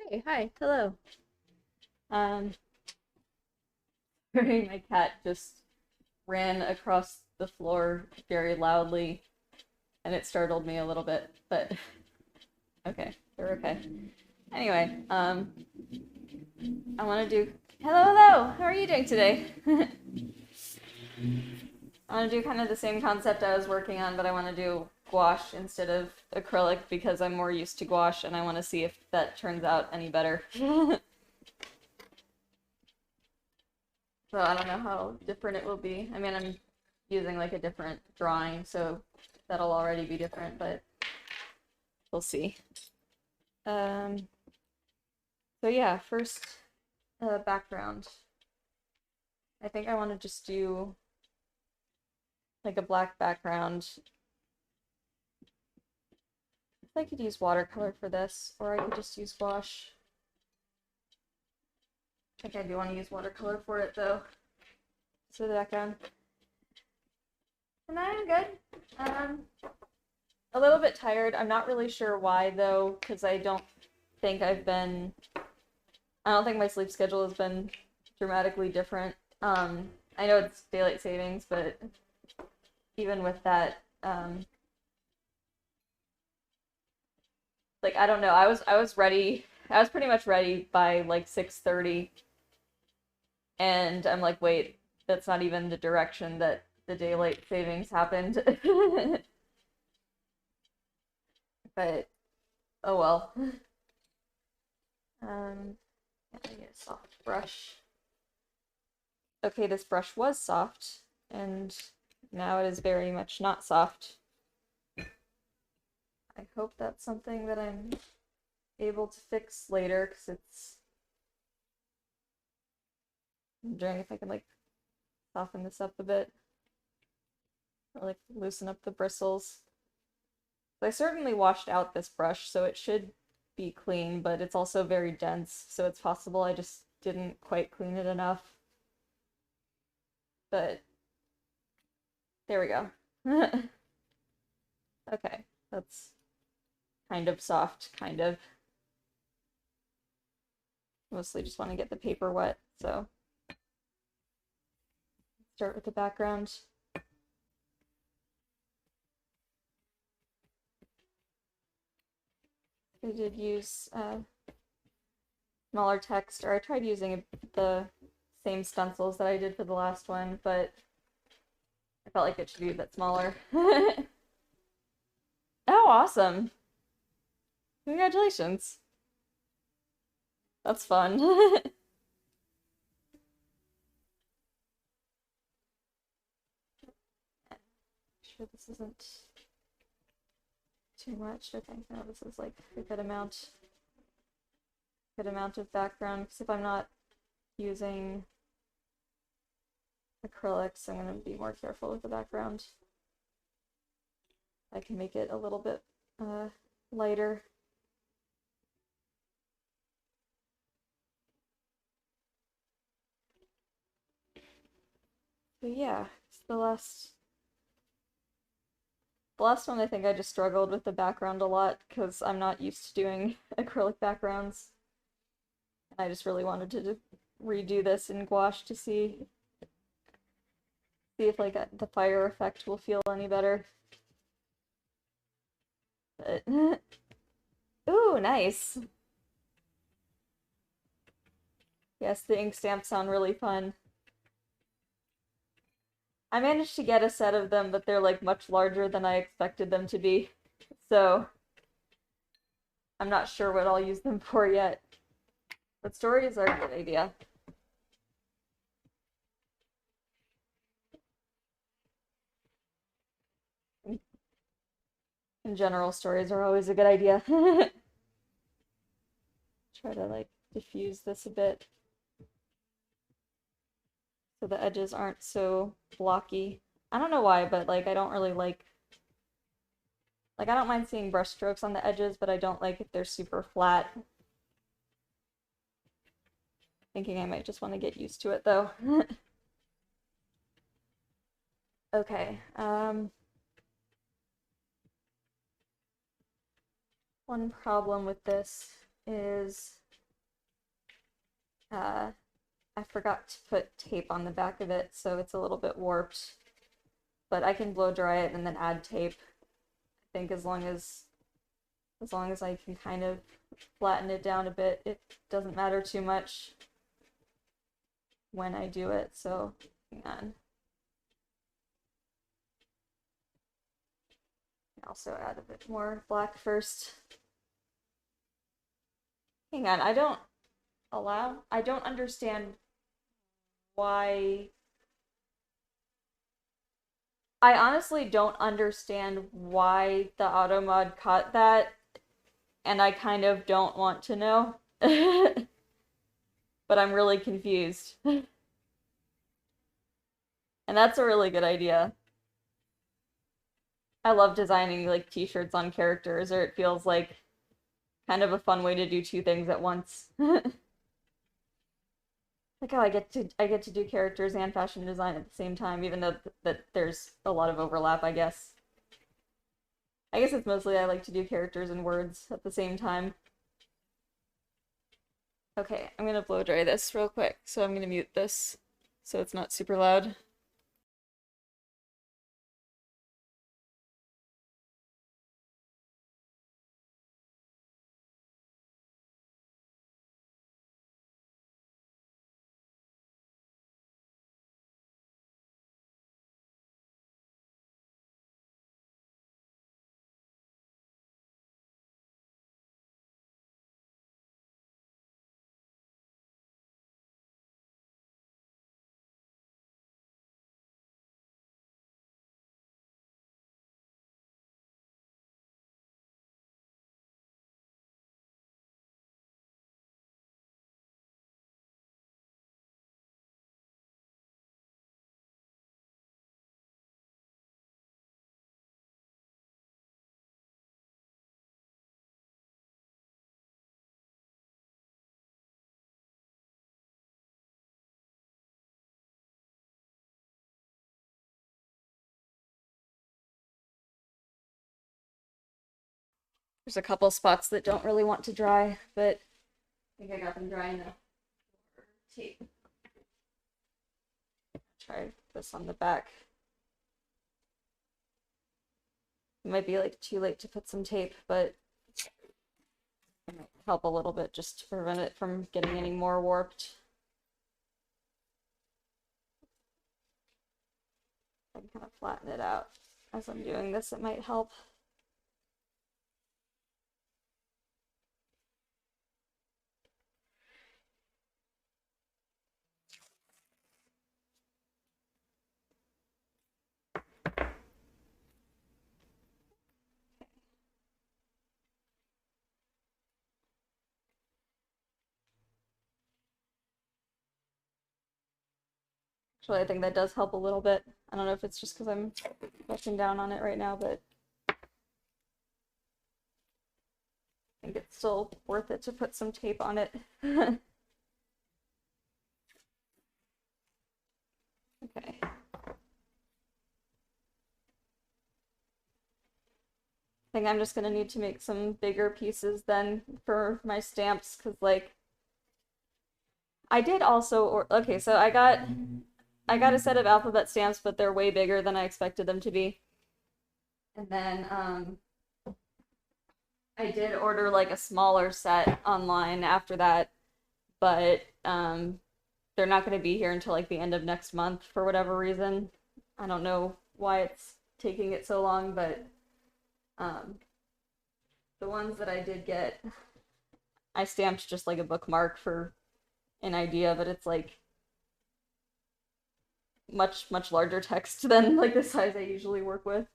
Hey, hi, hello. Um, Sorry, my cat just ran across the floor very loudly, and it startled me a little bit, but okay, they're okay. Anyway, I want to do. Hello, hello. How are you doing today? I want to do kind of the same concept I was working on, but I want to do gouache instead of acrylic because I'm more used to gouache, and I want to see if that turns out any better. So I don't know how different it will be. I mean, I'm using like a different drawing, so that'll already be different, but we'll see. Um, so yeah, first background. I think I want to just do like a black background. I could use watercolor for this, or I could just use gouache. I think I do want to use watercolor for it though. So the background. And I'm good. Um, a little bit tired. I'm not really sure why though, because think I've been I don't think my sleep schedule has been dramatically different. I know it's daylight savings, but even with that, like I don't know. I was ready. I was pretty much ready by like 6:30, and I'm like, wait, that's not even the direction that the daylight savings happened. But oh well. I need a soft brush. Okay, this brush was soft, and now it is very much not soft. I hope that's something that I'm able to fix later, because I'm wondering if I can like soften this up a bit, or like loosen up the bristles. I certainly washed out this brush, so it should be clean, but it's also very dense, so it's possible I just didn't quite clean it enough. But there we go. Okay, that's kind of soft, kind of. Mostly just want to get the paper wet, so start with the background. I did use smaller text, or I tried using the same stencils that I did for the last one, but I felt like it should be a bit smaller. Oh, awesome. Congratulations. That's fun. Sure this isn't too much. I think no, this is like a good amount of background, because if I'm not using acrylics, I'm going to be more careful with the background. I can make it a little bit lighter. But yeah, it's the last one I think I just struggled with the background a lot because I'm not used to doing acrylic backgrounds. I just really wanted to redo this in gouache to see if like the fire effect will feel any better. But ooh, nice. Yes, the ink stamps sound really fun. I managed to get a set of them, but they're like much larger than I expected them to be. So I'm not sure what I'll use them for yet. But stories are a good idea. In general, stories are always a good idea. Try to like diffuse this a bit so the edges aren't so blocky. I don't know why, but like I don't really like I don't mind seeing brush strokes on the edges, but I don't like if they're super flat. Thinking I might just want to get used to it though. Okay. One problem with this is I forgot to put tape on the back of it, so it's a little bit warped. But I can blow dry it and then add tape. I think as long as I can kind of flatten it down a bit, it doesn't matter too much when I do it. So hang on. Also add a bit more black first. Hang on, I don't understand why. I honestly don't understand why the auto mod caught that, and I kind of don't want to know. But I'm really confused. And that's a really good idea. I love designing like t-shirts on characters, or it feels like kind of a fun way to do two things at once. Like, oh, I get to do characters and fashion design at the same time, even though that there's a lot of overlap, I guess. I guess it's mostly I like to do characters and words at the same time. Okay, I'm gonna blow dry this real quick, so I'm gonna mute this so it's not super loud. There's a couple spots that don't really want to dry, but I think I got them dry enough for tape. Try this on the back. It might be like too late to put some tape, but it might help a little bit just to prevent it from getting any more warped. I can kind of flatten it out as I'm doing this, it might help. Actually, I think that does help a little bit. I don't know if it's just because I'm pressing down on it right now, but I think it's still worth it to put some tape on it. Okay. I think I'm just gonna need to make some bigger pieces then for my stamps, because like I did also, or okay, so I got a set of alphabet stamps, but they're way bigger than I expected them to be. And then I did order like a smaller set online after that, but they're not going to be here until like the end of next month for whatever reason. I don't know why it's taking it so long, but the ones that I did get, I stamped just like a bookmark for an idea, but it's like much larger text than like the size I usually work with.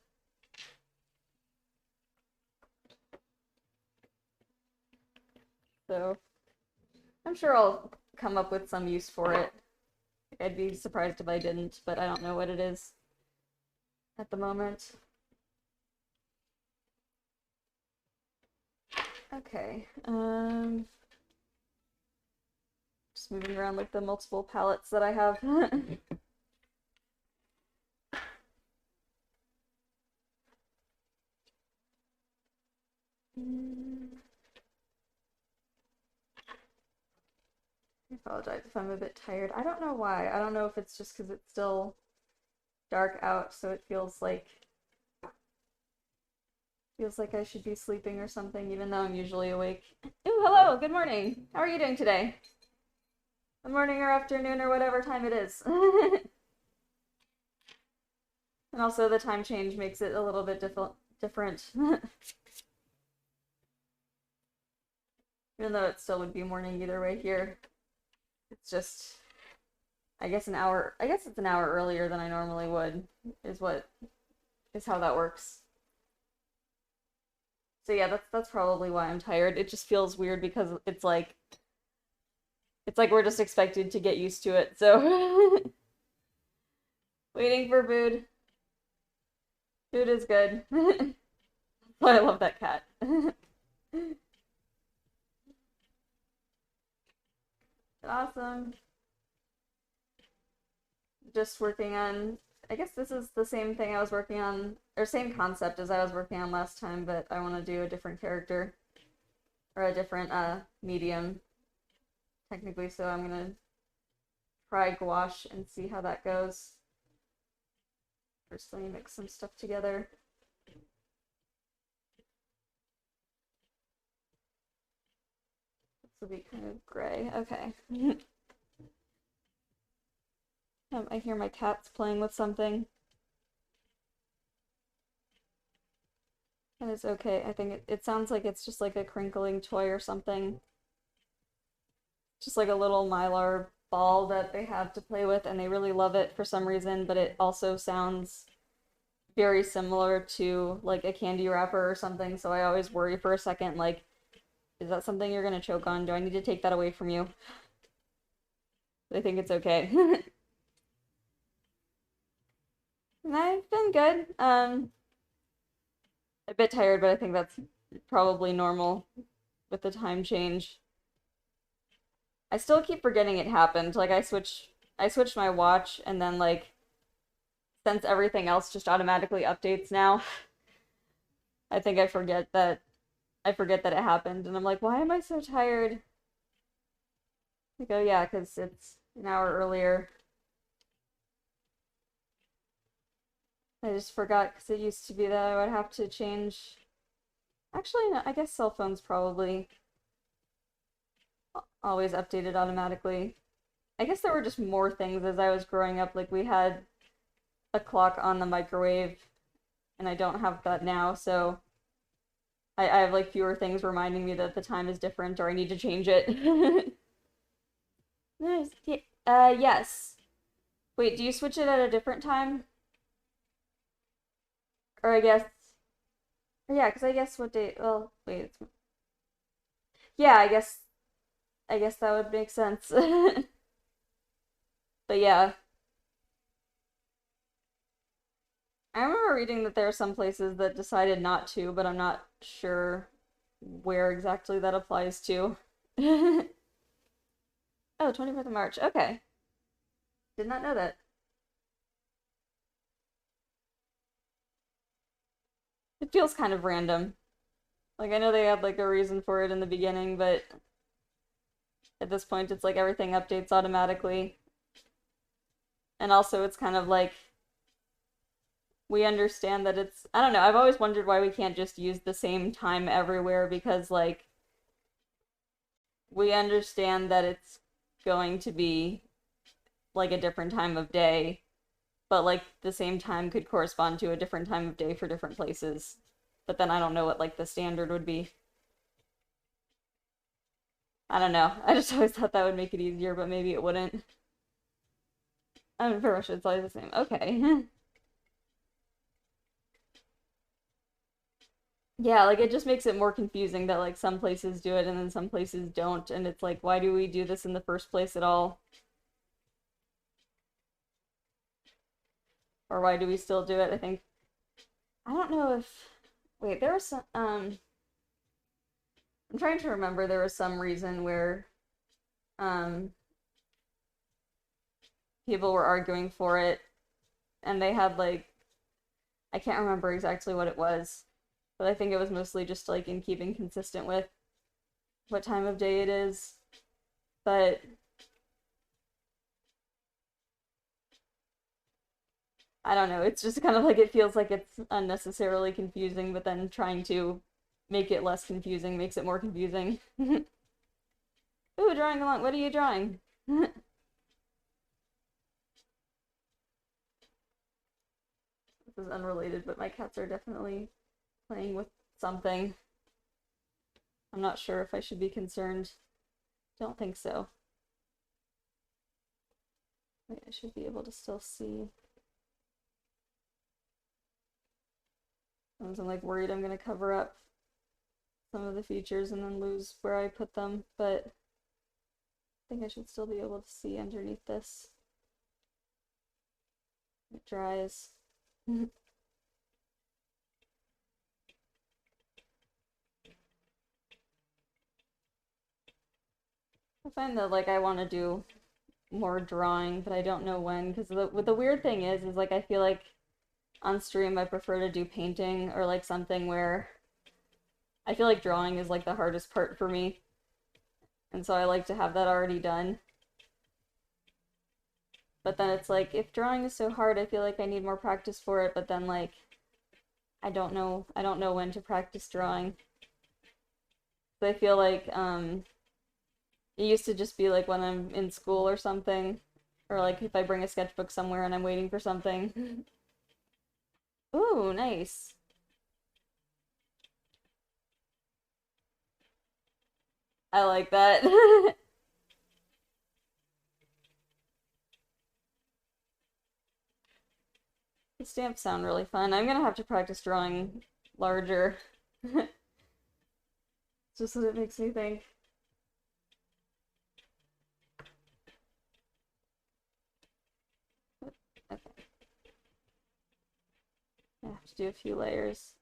So I'm sure I'll come up with some use for it. I'd be surprised if I didn't, but I don't know what it is at the moment. Okay, just moving around like the multiple palettes that I have. I apologize, if I'm a bit tired. I don't know why. I don't know if it's just because it's still dark out, so it feels like I should be sleeping or something, even though I'm usually awake. Ooh, hello, good morning. How are you doing today? Good morning or afternoon or whatever time it is. And also the time change makes it a little bit different. Even though it still would be morning either way here. It's just, I guess it's an hour earlier than I normally would, is how that works. So yeah, that's probably why I'm tired. It just feels weird because it's like we're just expected to get used to it. So waiting for food. Food is good. Oh, I love that cat. Awesome. Just working on, I guess this is the same thing I was working on, or same concept as I was working on last time, but I want to do a different character, or a different medium, technically, so I'm gonna try gouache and see how that goes. First, let me mix some stuff together. This will be kind of gray. Okay. I hear my cat's playing with something. And it's okay. I think it sounds like it's just like a crinkling toy or something. Just like a little mylar ball that they have to play with, and they really love it for some reason, but it also sounds very similar to like a candy wrapper or something, so I always worry for a second, like, is that something you're gonna choke on? Do I need to take that away from you? I think it's okay. And I've been good. A bit tired, but I think that's probably normal with the time change. I still keep forgetting it happened. Like I switched my watch, and then like since everything else just automatically updates now, I think I forget that it happened, and I'm like, why am I so tired? Like, oh yeah, because it's an hour earlier. I just forgot because it used to be that I would have to change. Actually, no, I guess cell phones probably always updated automatically. I guess there were just more things as I was growing up. Like we had a clock on the microwave, and I don't have that now, so I have like fewer things reminding me that the time is different or I need to change it. Nice. Yes. Wait, do you switch it at a different time? Or I guess, yeah, because I guess what day, well, wait, yeah, I guess that would make sense. But yeah, I remember reading that there are some places that decided not to, but I'm not sure where exactly that applies to. Oh, 24th of March. Okay. Did not know that. It feels kind of random. Like, I know they had, like, a reason for it in the beginning, but at this point, it's like everything updates automatically. And also, it's kind of like, we understand that it's, I don't know, I've always wondered why we can't just use the same time everywhere, because, like, we understand that it's going to be, like, a different time of day, but, like, the same time could correspond to a different time of day for different places. But then I don't know what, like, the standard would be. I don't know. I just always thought that would make it easier, but maybe it wouldn't. I mean, pretty much it's always the same. Okay. Yeah, like, it just makes it more confusing that, like, some places do it and then some places don't, and it's like, why do we do this in the first place at all? Or why do we still do it? I think, I don't know if, wait, there was some, I'm trying to remember, there was some reason where, um, people were arguing for it, and they had, like, I can't remember exactly what it was, but I think it was mostly just, like, in keeping consistent with what time of day it is. But I don't know. It's just kind of like it feels like it's unnecessarily confusing, but then trying to make it less confusing makes it more confusing. Ooh, drawing along. What are you drawing? This is unrelated, but my cats are definitely playing with something. I'm not sure if I should be concerned. Don't think so. Wait, I should be able to still see. I'm like worried I'm gonna cover up some of the features and then lose where I put them, but I think I should still be able to see underneath this. It dries. I find that like I want to do more drawing, but I don't know when, because the weird thing is like I feel like on stream I prefer to do painting or like something where I feel like drawing is like the hardest part for me, and so I like to have that already done. But then it's like if drawing is so hard, I feel like I need more practice for it, but then like I don't know when to practice drawing. So I feel like it used to just be like when I'm in school or something, or like if I bring a sketchbook somewhere and I'm waiting for something. Ooh, nice. I like that. The stamps sound really fun. I'm gonna have to practice drawing larger. Just what it makes me think. Okay. I have to do a few layers.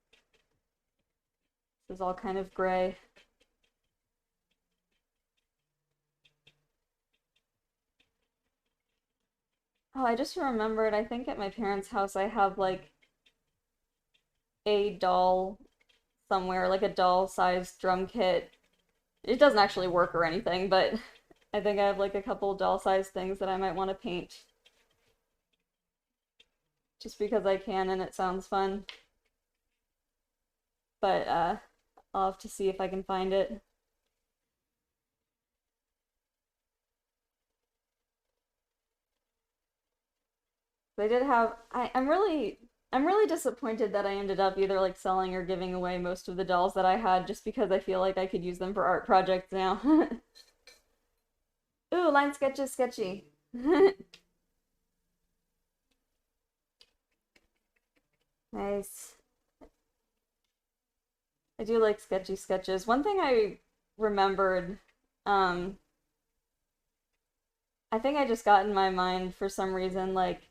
This is all kind of gray. Oh, I just remembered, I think at my parents' house I have like a doll somewhere, like a doll-sized drum kit. It doesn't actually work or anything, but I think I have like a couple doll-sized things that I might want to paint. Just because I can and it sounds fun. But I'll have to see if I can find it. I did have I'm really disappointed that I ended up either like selling or giving away most of the dolls that I had just because I feel like I could use them for art projects now. Ooh, line sketch is sketchy. Nice. I do like sketchy sketches. One thing I remembered, um, I think I just got in my mind for some reason, like,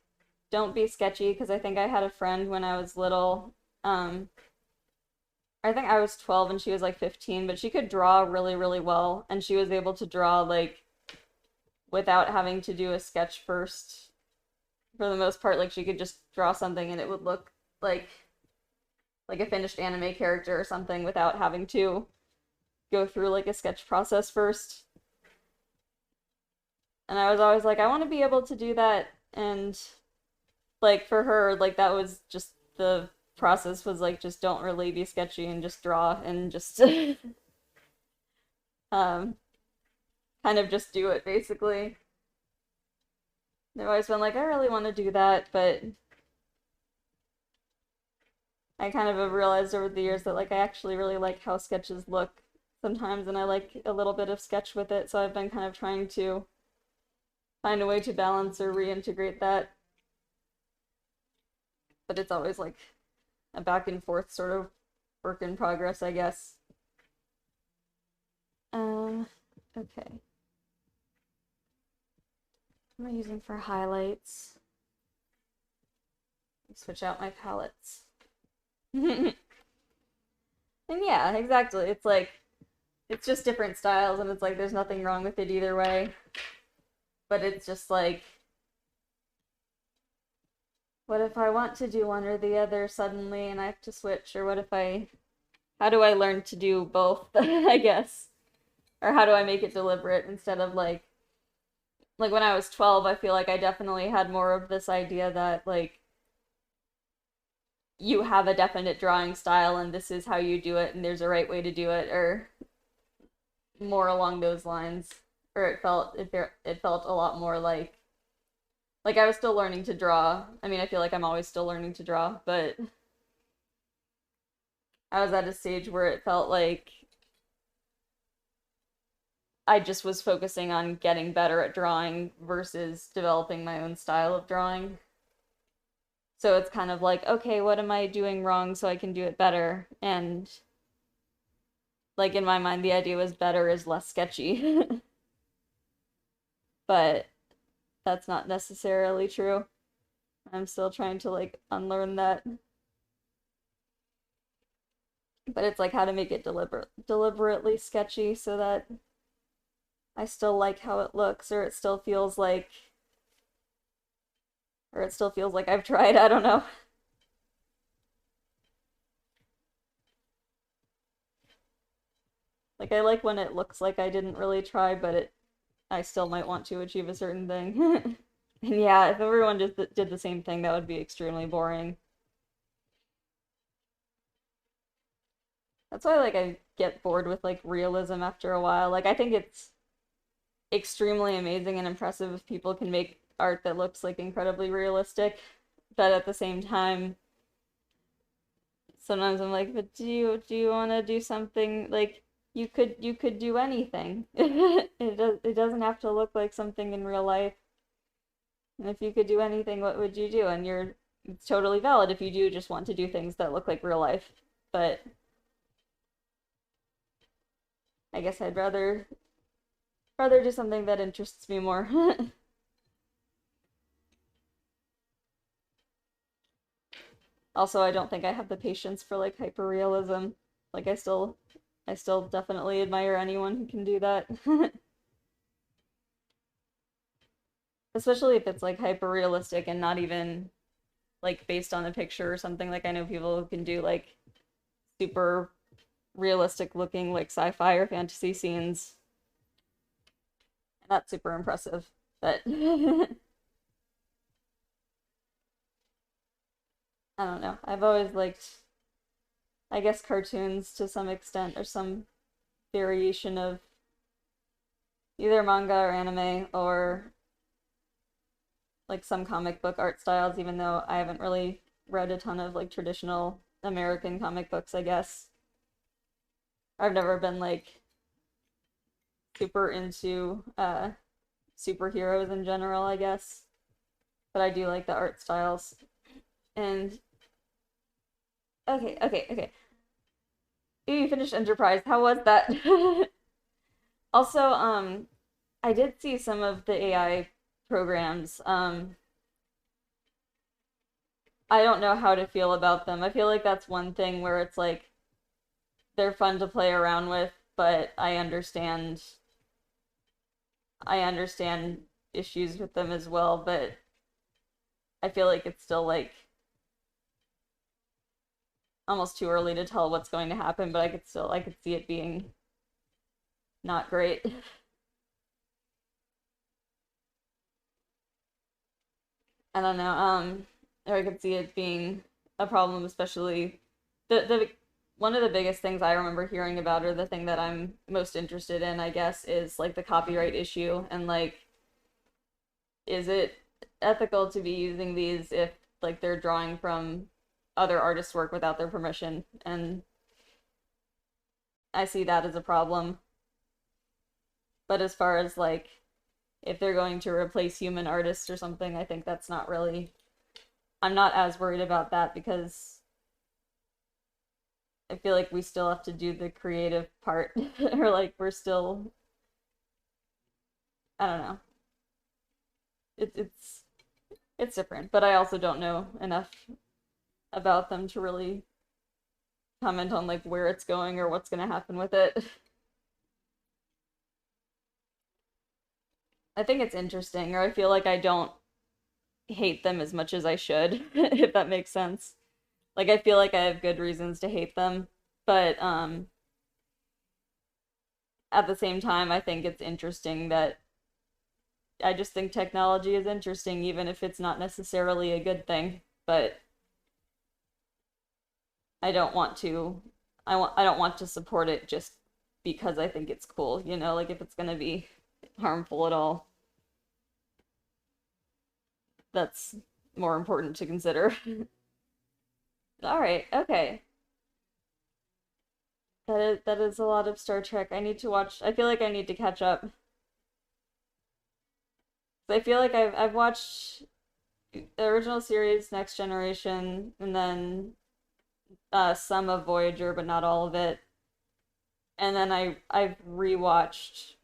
don't be sketchy, because I think I had a friend when I was little. I think I was 12 and she was like 15, but she could draw really, really well, and she was able to draw like without having to do a sketch first for the most part. Like she could just draw something and it would look like a finished anime character or something without having to go through like a sketch process first. And I was always like, I want to be able to do that. And like for her, like that was just the process was like just don't really be sketchy and just draw and just um kind of just do it basically. They've always been like, I really want to do that, but I kind of have realized over the years that like I actually really like how sketches look sometimes, and I like a little bit of sketch with it, so I've been kind of trying to find a way to balance or reintegrate that. But it's always like a back and forth sort of work in progress, I guess. Okay. What am I using for highlights? Switch out my palettes. And yeah, exactly. It's like, it's just different styles, and it's like, there's nothing wrong with it either way. But it's just like, what if I want to do one or the other suddenly and I have to switch? Or what if how do I learn to do both, I guess? Or how do I make it deliberate instead of like when I was 12, I feel like I definitely had more of this idea that like you have a definite drawing style and this is how you do it and there's a right way to do it, or more along those lines. Or it felt a lot more like I was still learning to draw. I mean, I feel like I'm always still learning to draw, but I was at a stage where it felt like I just was focusing on getting better at drawing versus developing my own style of drawing. So it's kind of like, okay, what am I doing wrong so I can do it better? And like in my mind, the idea was better is less sketchy. But that's not necessarily true. I'm still trying to like unlearn that. But it's like how to make it deliberately sketchy so that I still like how it looks, or it still feels like I've tried. I don't know. Like I like when it looks like I didn't really try, but I still might want to achieve a certain thing. And yeah, if everyone just did the same thing, that would be extremely boring. That's why like I get bored with like realism after a while. Like I think it's extremely amazing and impressive if people can make art that looks like incredibly realistic, but at the same time, sometimes I'm like, but do you want to do something like you could do anything. It doesn't have to look like something in real life. And if you could do anything, what would you do? And it's totally valid if you do just want to do things that look like real life. But I guess I'd rather do something that interests me more. Also, I don't think I have the patience for like hyperrealism. Like I still definitely admire anyone who can do that. Especially if it's like hyperrealistic and not even like based on a picture or something. Like I know people who can do like super realistic looking like sci-fi or fantasy scenes. And that's super impressive. But I don't know. I've always liked, I guess, cartoons to some extent, or some variation of either manga or anime, or like some comic book art styles, even though I haven't really read a ton of like traditional American comic books, I guess. I've never been like super into superheroes in general, I guess. But I do like the art styles. And okay. Ooh, you finished Enterprise. How was that? Also, I did see some of the AI programs. I don't know how to feel about them. I feel like that's one thing where it's like they're fun to play around with, but I understand issues with them as well, but I feel like it's still like almost too early to tell what's going to happen, but I could see it being not great. I don't know. Or I could see it being a problem, especially the one of the biggest things I remember hearing about, or the thing that I'm most interested in, I guess, is like the copyright issue and like, is it ethical to be using these if like they're drawing from other artists' work without their permission? And I see that as a problem. But as far as like if they're going to replace human artists or something, I think that's not really, I'm not as worried about that because I feel like we still have to do the creative part. Or like we're still, I don't know. It, it's it's different, but I also don't know enough about them to really comment on like where it's going or what's going to happen with it. I think it's interesting, or I feel like I don't hate them as much as I should, if that makes sense. Like I feel like I have good reasons to hate them, but at the same time I think it's interesting that I just think technology is interesting even if it's not necessarily a good thing. But I don't want to I don't want to support it just because I think it's cool, you know, like if it's gonna be harmful at all, that's more important to consider. All right, okay. That is a lot of Star Trek. I need to watch. I feel like I need to catch up. I feel like I've watched the original series, Next Generation, and then some of Voyager, but not all of it. And then I've rewatched.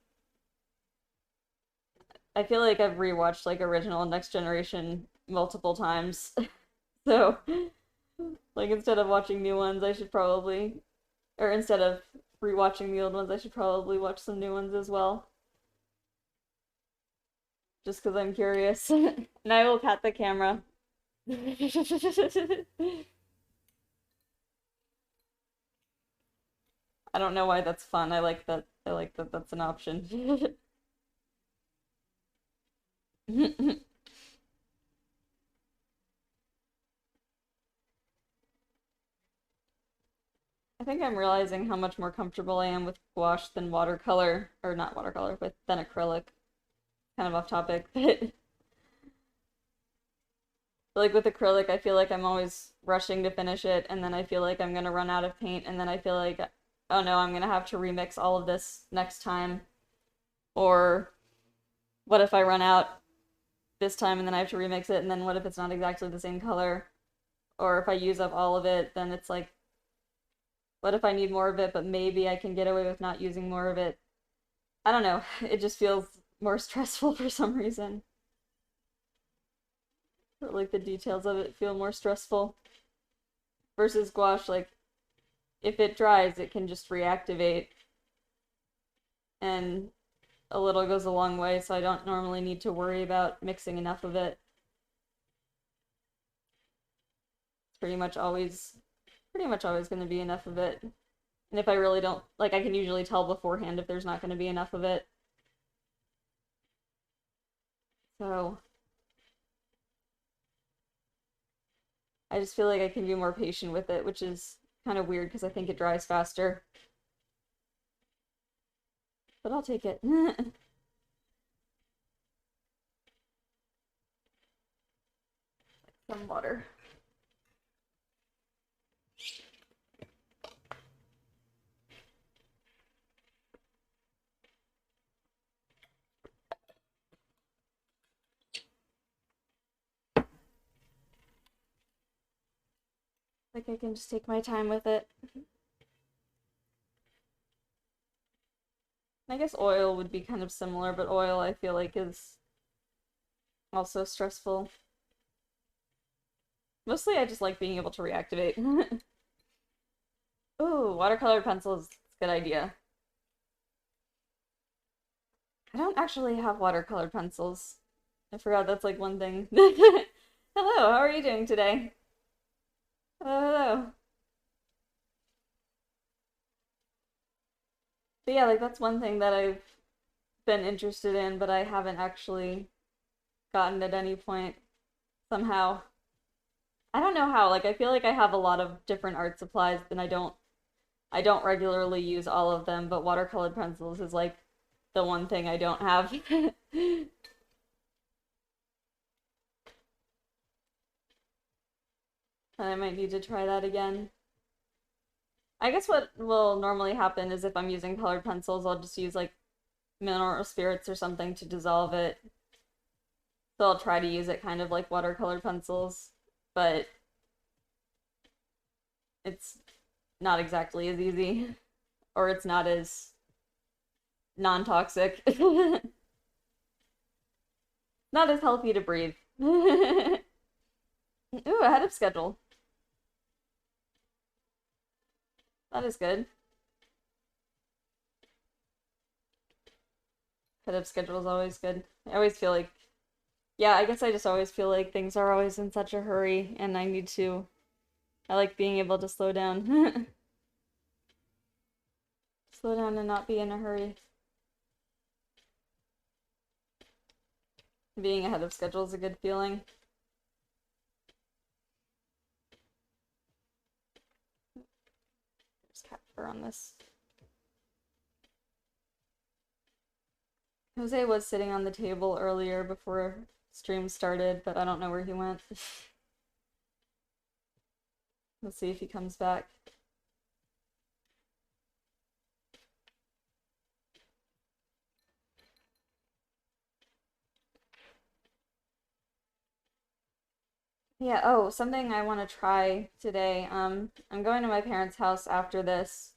I feel like I've rewatched like original and Next Generation multiple times. So, like instead of watching new ones, I should probably, or instead of rewatching the old ones, I should probably watch some new ones as well. Just because I'm curious. And I will pat the camera. I don't know why that's fun. I like that. I like that that's an option. I think I'm realizing how much more comfortable I am with gouache than watercolor, or not watercolor, but than acrylic. Kind of off topic, but like with acrylic, I feel like I'm always rushing to finish it, and then I feel like I'm gonna run out of paint, and then I feel like, oh no, I'm gonna have to remix all of this next time. Or what if I run out this time and then I have to remix it, and then what if it's not exactly the same color? Or if I use up all of it, then it's like, what if I need more of it, but maybe I can get away with not using more of it? I don't know. It just feels more stressful for some reason. Or like the details of it feel more stressful. Versus gouache, like, if it dries, it can just reactivate. And a little goes a long way, so I don't normally need to worry about mixing enough of it. It's pretty much always going to be enough of it. And if I really don't, like, I can usually tell beforehand if there's not going to be enough of it. So I just feel like I can be more patient with it, which is kind of weird because I think it dries faster. But I'll take it. Some water. Like I can just take my time with it. I guess oil would be kind of similar, but oil I feel like is also stressful. Mostly I just like being able to reactivate. Ooh, watercolor pencils, good idea. I don't actually have watercolor pencils. I forgot that's like one thing. Hello, how are you doing today? Hello, hello. But yeah, like that's one thing that I've been interested in, but I haven't actually gotten at any point somehow. I don't know how. Like I feel like I have a lot of different art supplies and I don't regularly use all of them, but watercolored pencils is like the one thing I don't have. And I might need to try that again. I guess what will normally happen is if I'm using colored pencils, I'll just use like mineral spirits or something to dissolve it. So I'll try to use it kind of like watercolor pencils, but it's not exactly as easy, or it's not as non-toxic. Not as healthy to breathe. Ooh, ahead of schedule. That is good. Ahead of schedule is always good. I always feel like, yeah, I guess I just always feel like things are always in such a hurry, and I like being able to slow down. Slow down and not be in a hurry. Being ahead of schedule is a good feeling. marker on this. Jose was sitting on the table earlier before stream started, but I don't know where he went. Let's see if he comes back. Yeah, oh, something I want to try today. I'm going to my parents' house after this.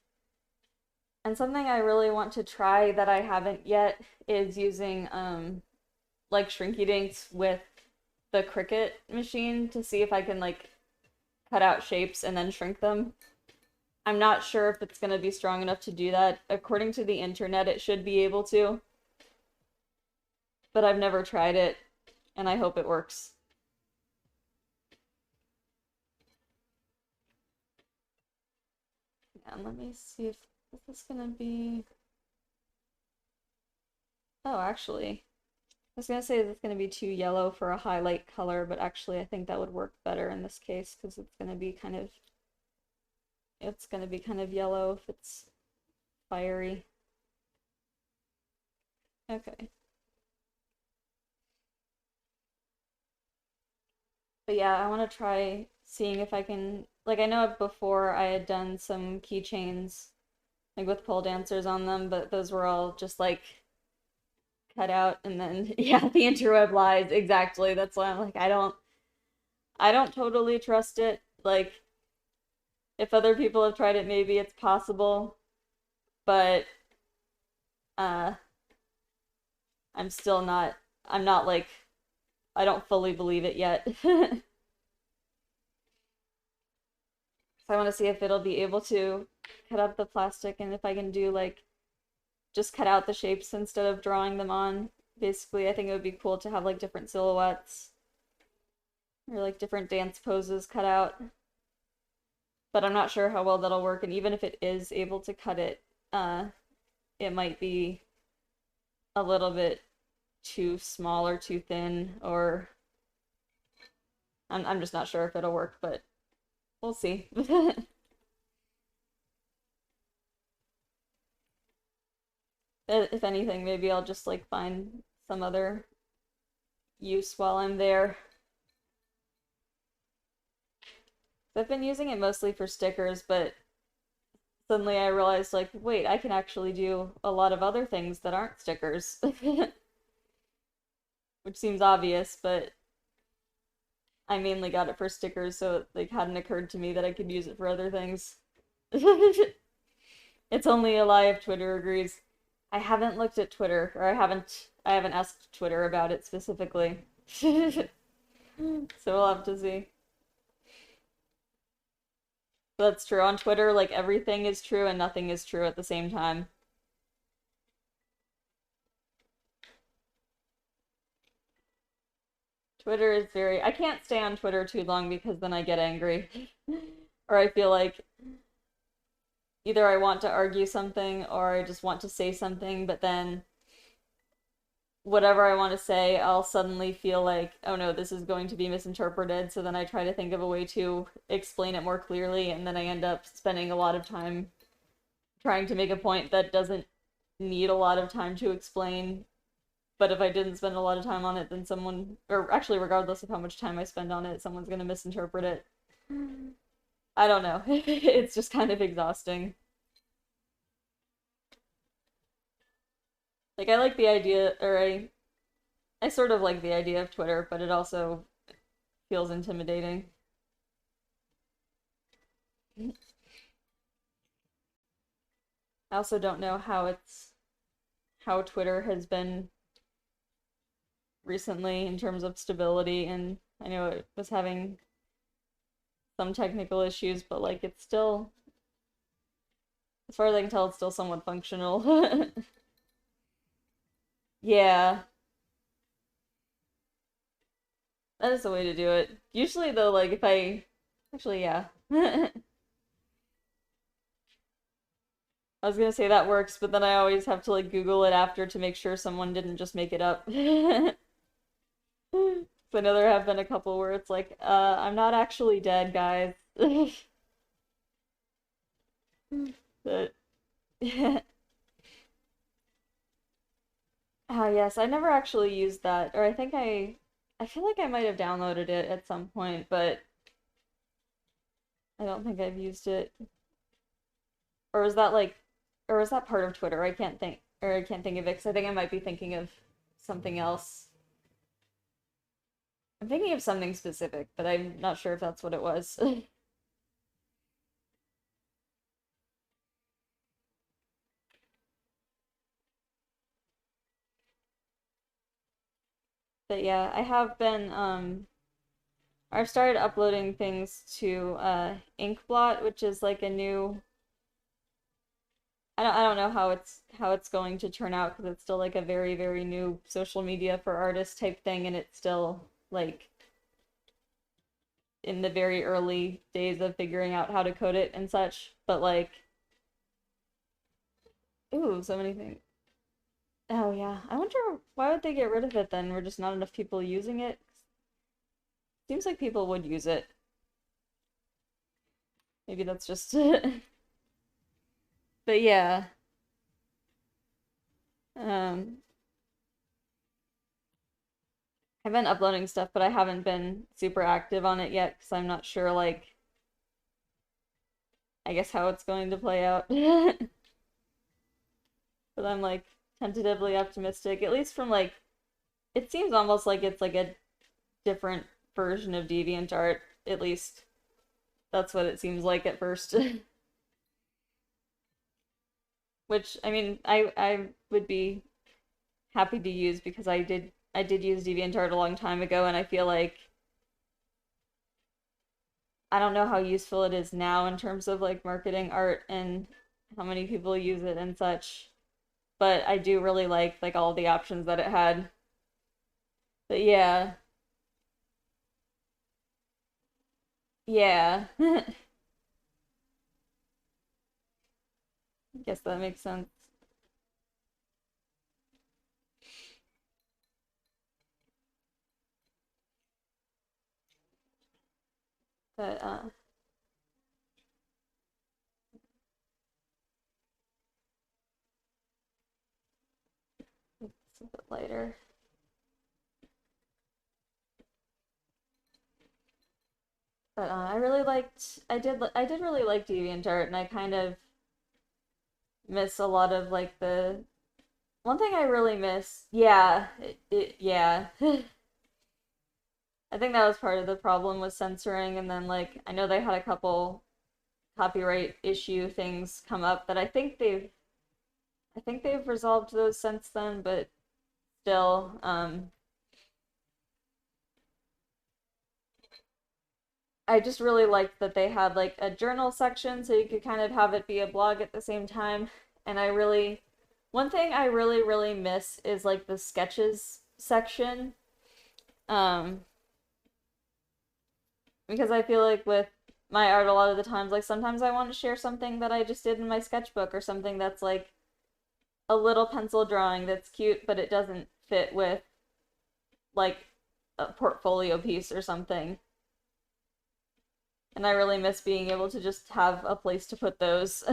And something I really want to try that I haven't yet is using like Shrinky Dinks with the Cricut machine to see if I can like cut out shapes and then shrink them. I'm not sure if it's going to be strong enough to do that. According to the internet, it should be able to. But I've never tried it, and I hope it works. And let me see if this is going to be... Oh, actually, I was going to say it's going to be too yellow for a highlight color, but actually I think that would work better in this case because it's going to be kind of yellow if it's fiery. Okay. But yeah, I want to try seeing if I can, like I know before I had done some keychains like with pole dancers on them, but those were all just like cut out and then yeah, the interweb lies, exactly. That's why I'm like I don't totally trust it. Like if other people have tried it, maybe it's possible, but uh I'm not like I don't fully believe it yet. So I want to see if it'll be able to cut up the plastic and if I can do like just cut out the shapes instead of drawing them on. Basically, I think it would be cool to have like different silhouettes or like different dance poses cut out. But I'm not sure how well that'll work, and even if it is able to cut it, it might be a little bit too small or too thin, or I'm just not sure if it'll work, but we'll see. If anything, maybe I'll just like find some other use while I'm there. I've been using it mostly for stickers, but suddenly I realized like, wait, I can actually do a lot of other things that aren't stickers. Which seems obvious, but I mainly got it for stickers, so it like hadn't occurred to me that I could use it for other things. It's only a lie if Twitter agrees. I haven't looked at Twitter, or I haven't asked Twitter about it specifically. So we'll have to see. That's true. On Twitter, like everything is true and nothing is true at the same time. Twitter is very... I can't stay on Twitter too long because then I get angry. Or I feel like either I want to argue something or I just want to say something, but then whatever I want to say, I'll suddenly feel like, oh no, this is going to be misinterpreted, so then I try to think of a way to explain it more clearly, and then I end up spending a lot of time trying to make a point that doesn't need a lot of time to explain. But if I didn't spend a lot of time on it, then someone, or actually regardless of how much time I spend on it, someone's gonna misinterpret it. I don't know. It's just kind of exhausting. Like, I like the idea, or I sort of like the idea of Twitter, but it also feels intimidating. I also don't know how Twitter has been recently in terms of stability, and I know it was having some technical issues, but like it's still, as far as I can tell, it's still somewhat functional. Yeah, that is the way to do it. Usually though, like if I actually yeah. I was gonna say that works, but then I always have to like Google it after to make sure someone didn't just make it up. So I know there have been a couple where it's like, I'm not actually dead, guys. But oh yes, I never actually used that, or I feel like I might have downloaded it at some point, but I don't think I've used it. Or is that like, or is that part of Twitter? I can't think of it because I think I might be thinking of something else. I'm thinking of something specific, but I'm not sure if that's what it was. But yeah, I've started uploading things to Inkblot, which is like a new I don't know how it's going to turn out because it's still like a very, very new social media for artists type thing, and it's still like in the very early days of figuring out how to code it and such. But like, ooh, so many things. Oh yeah, I wonder why would they get rid of it then? We're just not enough people using it. Seems like people would use it. Maybe that's just But yeah, um, I've been uploading stuff, but I haven't been super active on it yet because I'm not sure, like, I guess how it's going to play out. But I'm like tentatively optimistic, at least from like, it seems almost like it's like a different version of DeviantArt. At least that's what it seems like at first. Which I mean, I would be happy to use because I did use DeviantArt a long time ago, and I feel like I don't know how useful it is now in terms of like marketing art and how many people use it and such. But I do really like all the options that it had. But yeah, yeah. I guess that makes sense. But it's a bit lighter. But I did really like DeviantArt, and I kind of miss a lot of like the one thing I really miss. Yeah, yeah. I think that was part of the problem with censoring, and then like I know they had a couple copyright issue things come up, but I think they've resolved those since then, but still, I just really liked that they had like a journal section so you could kind of have it be a blog at the same time. And one thing I really, really miss is like the sketches section. Um, because I feel like with my art a lot of the times, like sometimes I want to share something that I just did in my sketchbook or something that's like a little pencil drawing that's cute, but it doesn't fit with like a portfolio piece or something. And I really miss being able to just have a place to put those.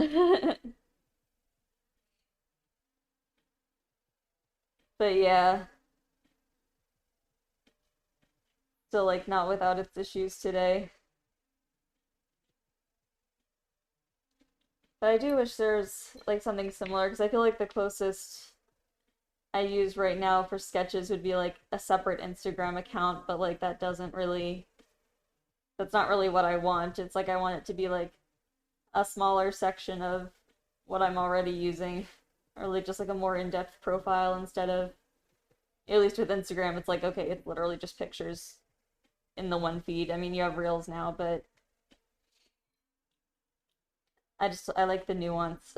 But yeah, still like not without its issues today. But I do wish there's like something similar because I feel like the closest I use right now for sketches would be like a separate Instagram account, but like that's not really what I want. It's like I want it to be like a smaller section of what I'm already using, or like just like a more in-depth profile instead of, at least with Instagram, it's like, okay, it's literally just pictures in the one feed. I mean, you have Reels now, but I like the nuance.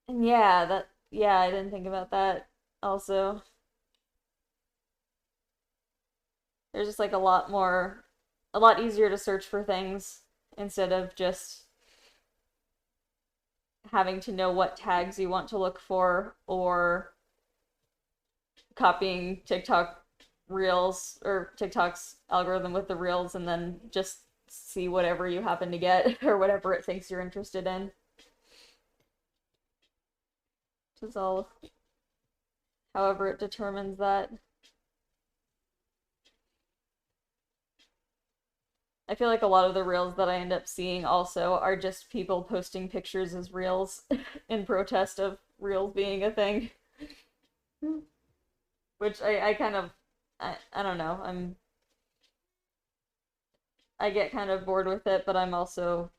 And yeah, I didn't think about that also. There's just like a lot easier to search for things instead of just having to know what tags you want to look for or copying TikTok Reels or TikTok's algorithm with the Reels and then just see whatever you happen to get or whatever it thinks you're interested in. Which is all however it determines that. I feel like a lot of the reels that I end up seeing also are just people posting pictures as reels in protest of reels being a thing. Which I kind of I don't know. I get kind of bored with it, but I'm also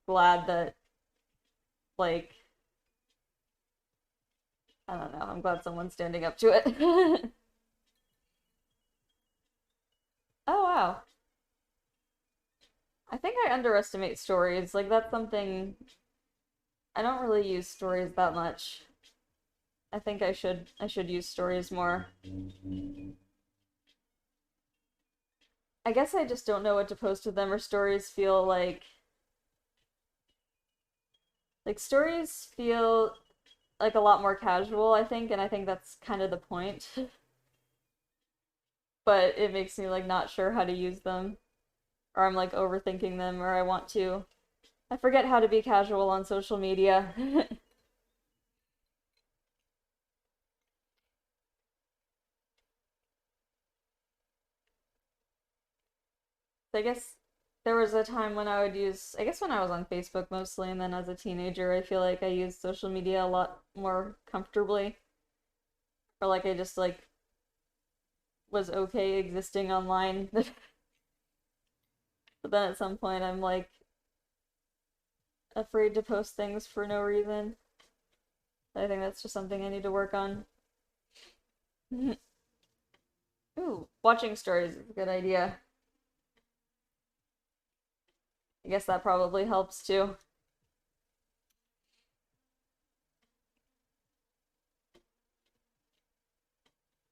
glad that like I don't know, I'm glad someone's standing up to it. Oh wow. I think I underestimate stories. Like that's something I don't really use stories that much. I think I should use stories more. I guess I just don't know what to post with them, or stories feel like stories feel like a lot more casual, I think, and I think that's kind of the point. But it makes me like not sure how to use them, or I'm like overthinking them, or I forget how to be casual on social media. I guess there was a time when I would use, I guess when I was on Facebook mostly, and then as a teenager, I feel like I used social media a lot more comfortably. Or like I just like was okay existing online. But then at some point I'm like afraid to post things for no reason. I think that's just something I need to work on. Ooh, watching stories is a good idea. I guess that probably helps too.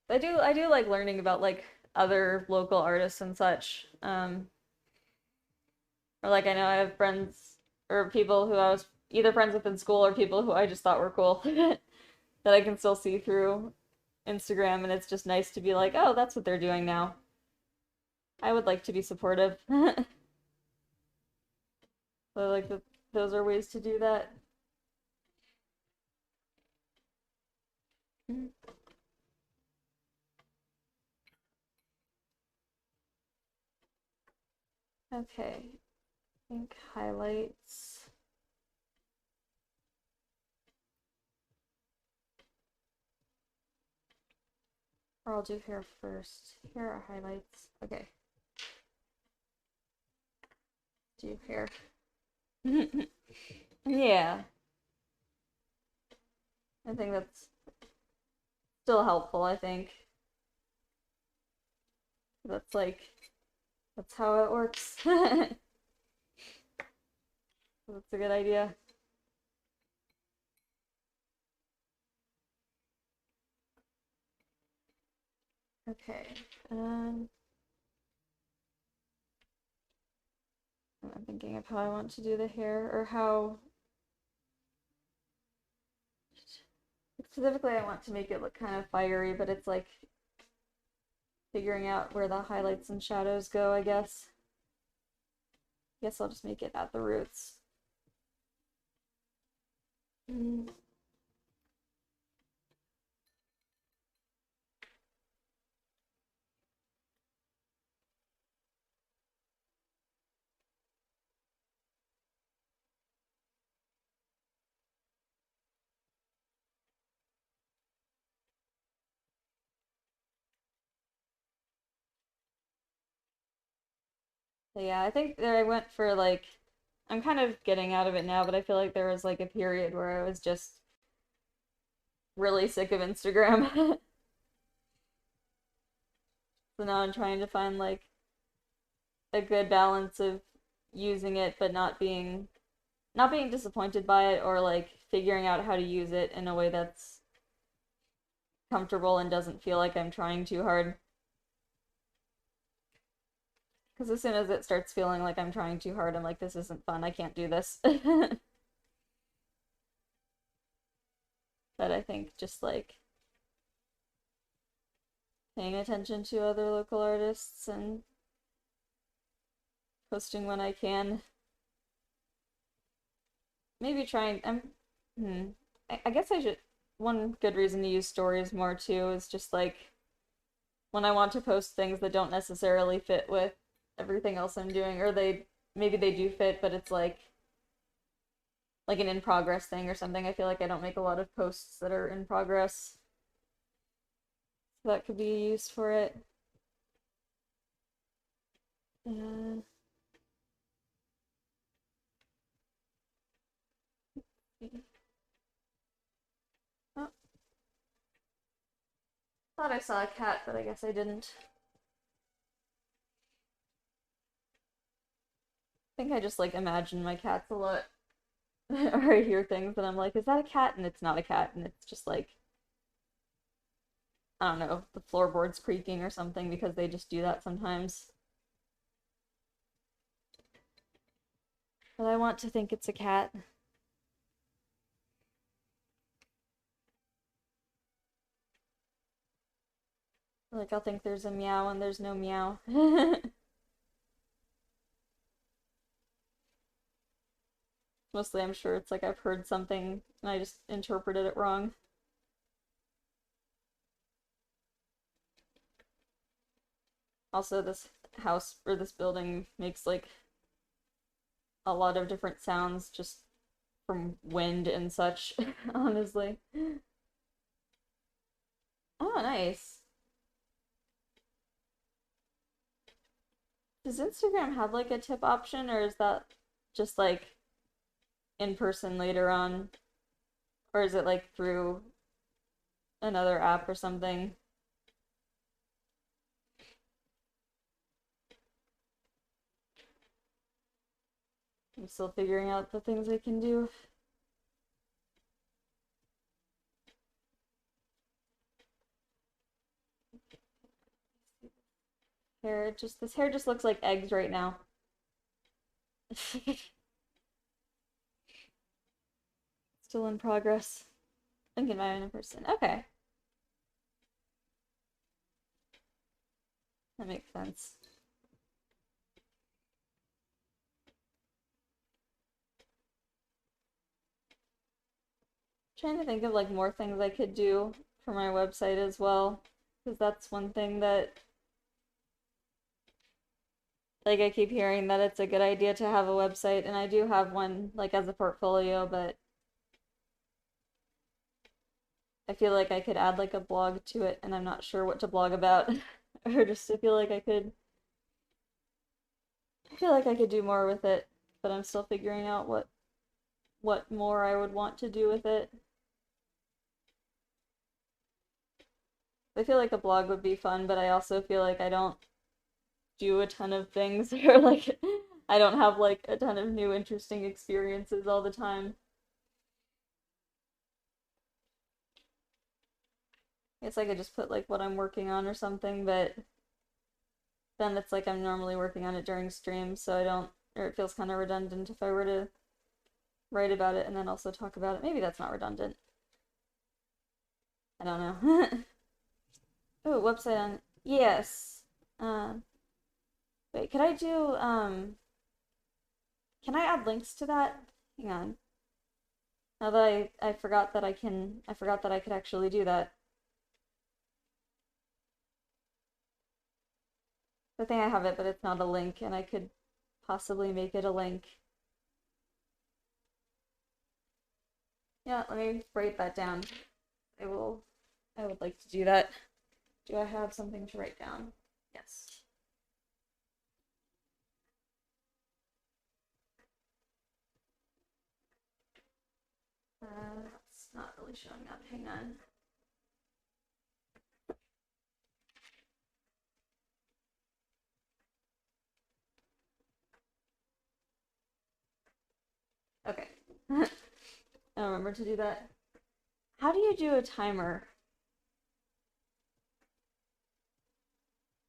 I do like learning about like other local artists and such. Or like I know I have friends or people who I was either friends with in school or people who I just thought were cool that I can still see through Instagram, and it's just nice to be like, oh, that's what they're doing now. I would like to be supportive. So like those are ways to do that. Okay, I think highlights. Or I'll do hair first. Here are highlights. Okay. Do hair. Yeah. I think that's still helpful, I think. That's like that's how it works. That's a good idea. Okay. Um I'm thinking of how I want to do the hair or how specifically I want to make it look kind of fiery, but it's like figuring out where the highlights and shadows go, I guess. Guess I'll just make it at the roots. Mm. So yeah, I think that I went for like I'm kind of getting out of it now, but I feel like there was like a period where I was just really sick of Instagram. So now I'm trying to find like a good balance of using it but not being disappointed by it, or like figuring out how to use it in a way that's comfortable and doesn't feel like I'm trying too hard. Because as soon as it starts feeling like I'm trying too hard, I'm like, this isn't fun. I can't do this. But I think just like paying attention to other local artists and posting when I can. Maybe trying. I guess I should. One good reason to use stories more too is just like when I want to post things that don't necessarily fit with everything else I'm doing, or maybe they do fit, but it's like an in progress thing or something. I feel like I don't make a lot of posts that are in progress. So that could be used for it. Uh, oh, thought I saw a cat, but I guess I didn't. I think I just like imagine my cats a lot. Or I hear things and I'm like, is that a cat? And it's not a cat, and it's just like, I don't know, the floorboards creaking or something because they just do that sometimes. But I want to think it's a cat. Like, I'll think there's a meow and there's no meow. Mostly, I'm sure it's like I've heard something and I just interpreted it wrong. Also, this house or this building makes like a lot of different sounds just from wind and such, honestly. Oh, nice. Does Instagram have like a tip option, or is that just like in person later on? Or is it like through another app or something? I'm still figuring out the things I can do. This hair just looks like eggs right now. Still in progress. Thinking about it in person. Okay. That makes sense. Trying to think of like more things I could do for my website as well, because that's one thing that like I keep hearing that it's a good idea to have a website, and I do have one like as a portfolio, but I feel like I could add like a blog to it, and I'm not sure what to blog about. Or just I feel like I could do more with it, but I'm still figuring out what more I would want to do with it. I feel like a blog would be fun, but I also feel like I don't do a ton of things, or like I don't have like a ton of new interesting experiences all the time. I guess I could just put like what I'm working on or something, but then it's like I'm normally working on it during streams, so I don't, or it feels kind of redundant if I were to write about it and then also talk about it. Maybe that's not redundant. I don't know. Oh, website on, yes. Um, Wait, could I do, can I add links to that? Hang on. Now that I forgot that I forgot that I could actually do that. I think I have it, but it's not a link, and I could possibly make it a link. Yeah, let me write that down. I would like to do that. Do I have something to write down? Yes. It's not really showing up. Hang on. Okay. I don't remember to do that. How do you do a timer?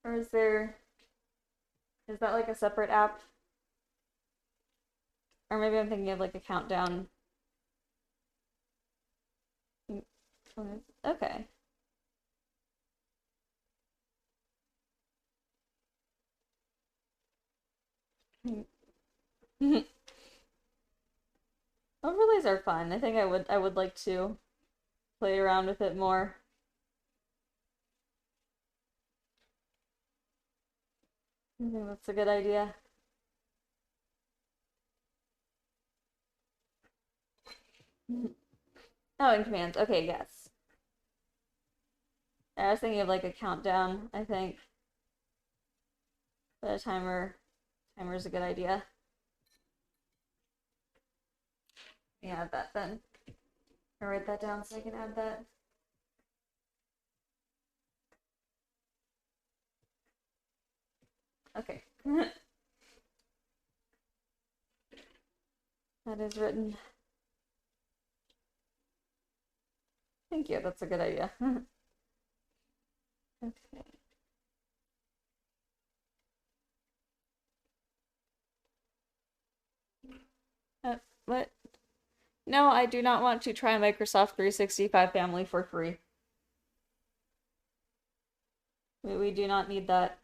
Or is that like a separate app? Or maybe I'm thinking of like a countdown. Okay. Overlays are fun. I think I would like to play around with it more. I think that's a good idea. Oh, in commands. Okay, yes. I was thinking of like a countdown, I think. But a timer is a good idea. Yeah, add that then. I'll write that down so I can add that. Okay. That is written. Thank you, that's a good idea. Okay. What? No, I do not want to try Microsoft 365 Family for free. We do not need that.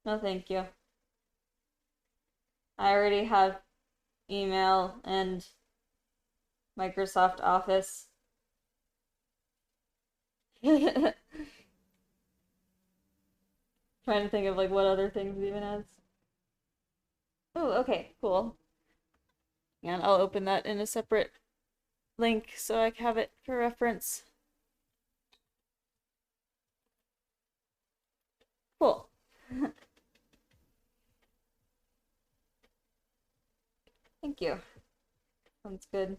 No, thank you. I already have email and Microsoft Office. Trying to think of like what other things it even has. Oh, okay, cool. And I'll open that in a separate link so I have it for reference. Cool. Thank you. Sounds good.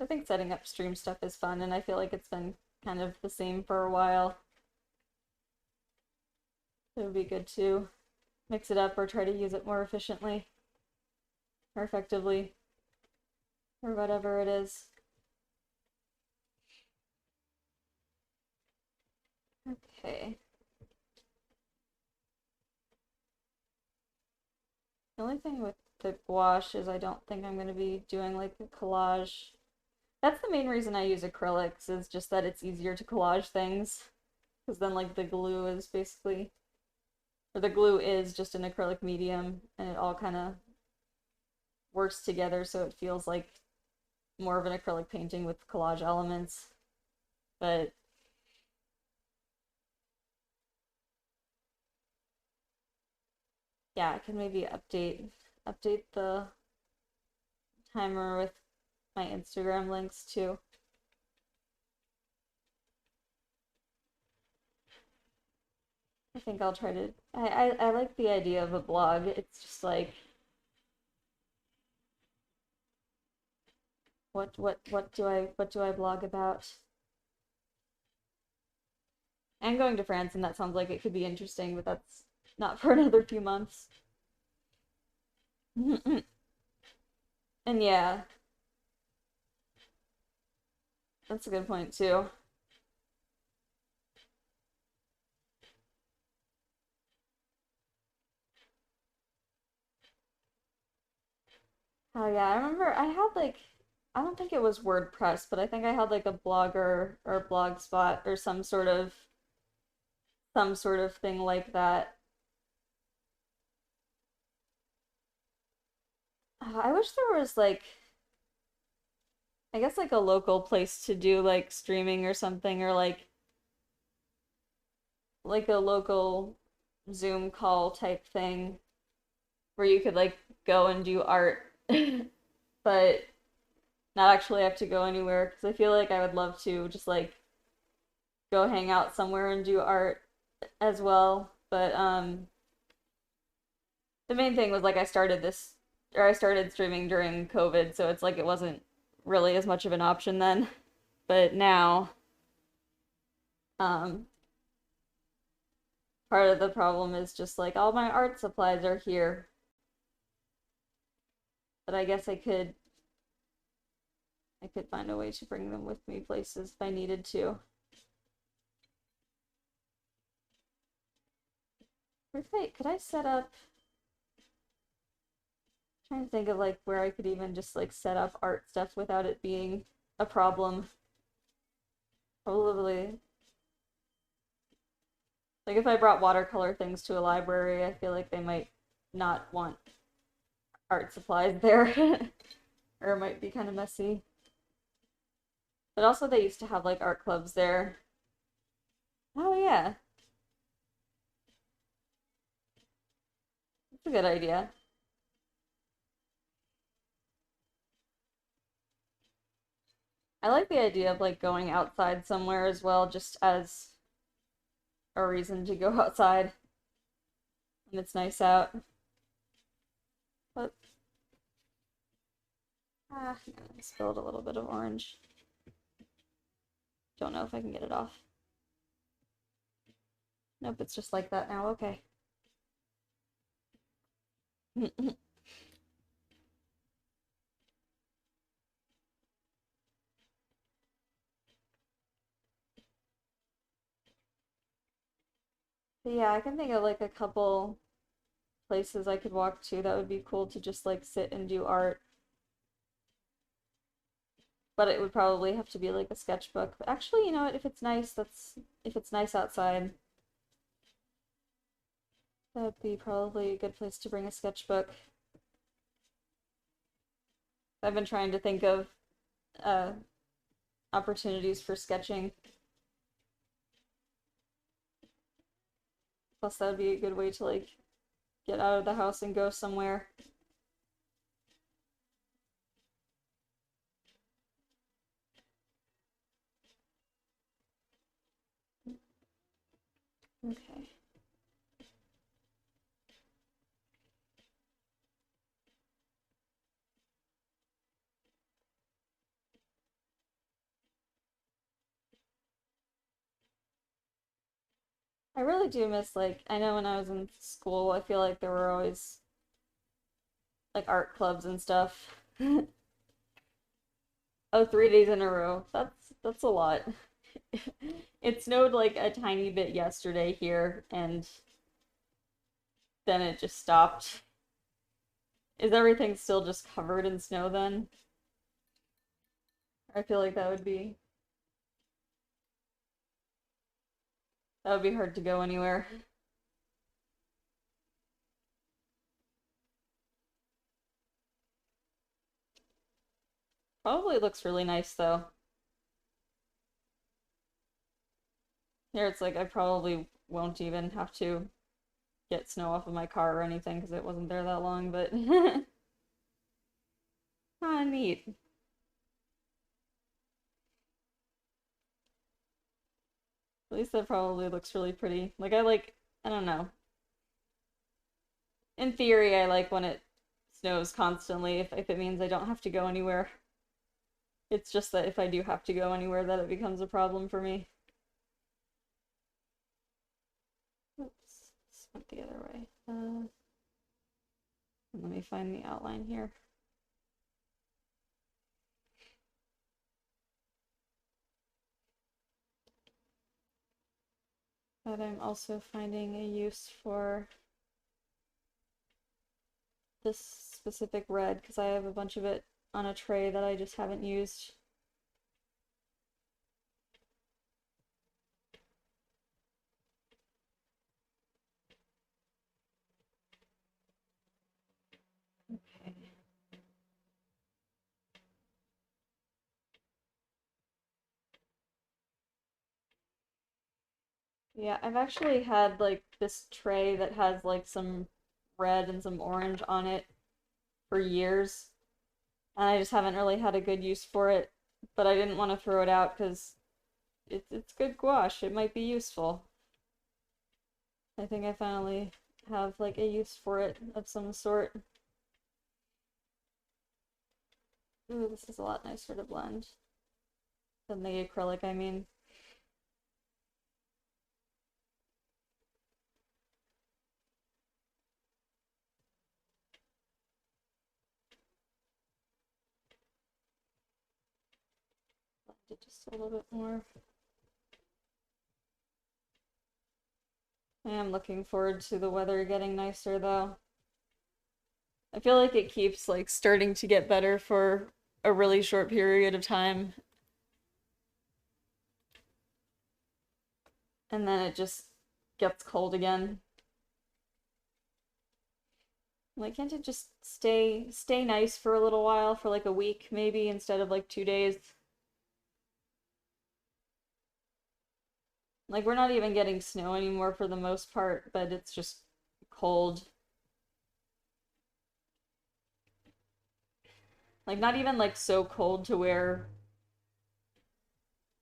I think setting up stream stuff is fun, and I feel like it's been kind of the same for a while. It would be good to mix it up or try to use it more efficiently or effectively or whatever it is. Okay. The only thing with the gouache is I don't think I'm going to be doing like a collage. That's the main reason I use acrylics, is just that it's easier to collage things. Because then like the glue is basically, or the glue is just an acrylic medium and it all kind of works together so it feels like more of an acrylic painting with collage elements. But yeah, I can maybe update the timer with my Instagram links too. I think I'll try to. I like the idea of a blog. It's just like what do I blog about? I'm going to France, and that sounds like it could be interesting, but that's not for another few months. And yeah, that's a good point too. Oh yeah, I remember I had like, I don't think it was WordPress, but I think I had like a Blogger or Blogspot or some sort of thing like that. I wish there was like, I guess like a local place to do like streaming or something, or like a local Zoom call type thing where you could like go and do art, but not actually have to go anywhere. Because I feel like I would love to just like go hang out somewhere and do art as well. But the main thing was like I started streaming during COVID, so it's like it wasn't really as much of an option then. But now, um, part of the problem is just like all my art supplies are here. But I guess I could find a way to bring them with me places if I needed to. Wait, could I set up? I'm trying to think of like where I could even just like set up art stuff without it being a problem. Probably. Like if I brought watercolor things to a library, I feel like they might not want art supplies there. Or it might be kind of messy. But also they used to have like art clubs there. Oh yeah. That's a good idea. I like the idea of like going outside somewhere as well, just as a reason to go outside when it's nice out. But I spilled a little bit of orange. Don't know if I can get it off. Nope, it's just like that now. Okay. But yeah, I can think of like a couple places I could walk to that would be cool to just like sit and do art. But it would probably have to be like a sketchbook. But actually, you know what? If it's nice, if it's nice outside, that'd be probably a good place to bring a sketchbook. I've been trying to think of uh, opportunities for sketching. Plus, that would be a good way to like get out of the house and go somewhere. Okay. I really do miss like I know when I was in school, I feel like there were always like art clubs and stuff. Oh, 3 days in a row. That's a lot. It snowed like a tiny bit yesterday here, and then it just stopped. Is everything still just covered in snow then? I feel like that would be hard to go anywhere. Probably looks really nice though. Here it's like I probably won't even have to get snow off of my car or anything because it wasn't there that long, but ah, neat. At least that probably looks really pretty. I don't know. In theory, I like when it snows constantly if it means I don't have to go anywhere. It's just that if I do have to go anywhere, that it becomes a problem for me. Oops, this went the other way. Let me find the outline here. But I'm also finding a use for this specific red because I have a bunch of it on a tray that I just haven't used. Okay. Yeah, I've actually had like this tray that has like some red and some orange on it for years, and I just haven't really had a good use for it, but I didn't want to throw it out because it's good gouache. It might be useful. I think I finally have like a use for it of some sort. Ooh, this is a lot nicer to blend than the acrylic, I mean. Blend it just a little bit more. I am looking forward to the weather getting nicer though. I feel like it keeps like starting to get better for a really short period of time. And then it just gets cold again. Like, can't it just stay nice for a little while, for like a week maybe, instead of like 2 days? Like, we're not even getting snow anymore for the most part, but it's just cold. Like, not even like so cold to where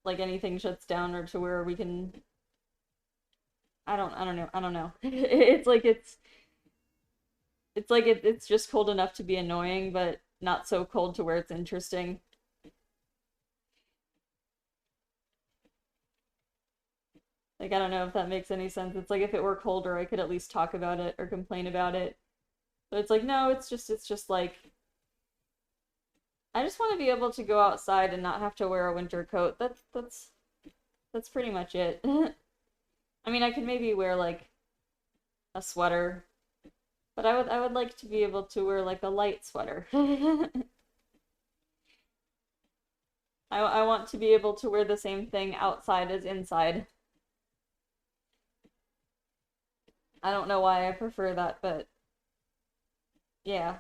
like anything shuts down or to where we can I don't know. It's just cold enough to be annoying, but not so cold to where it's interesting. Like, I don't know if that makes any sense. It's like if it were colder, I could at least talk about it or complain about it. But it's like, no, it's just like I just want to be able to go outside and not have to wear a winter coat. That's pretty much it. I mean, I could maybe wear like a sweater, but I would like to be able to wear like a light sweater. I want to be able to wear the same thing outside as inside. I don't know why I prefer that, but yeah.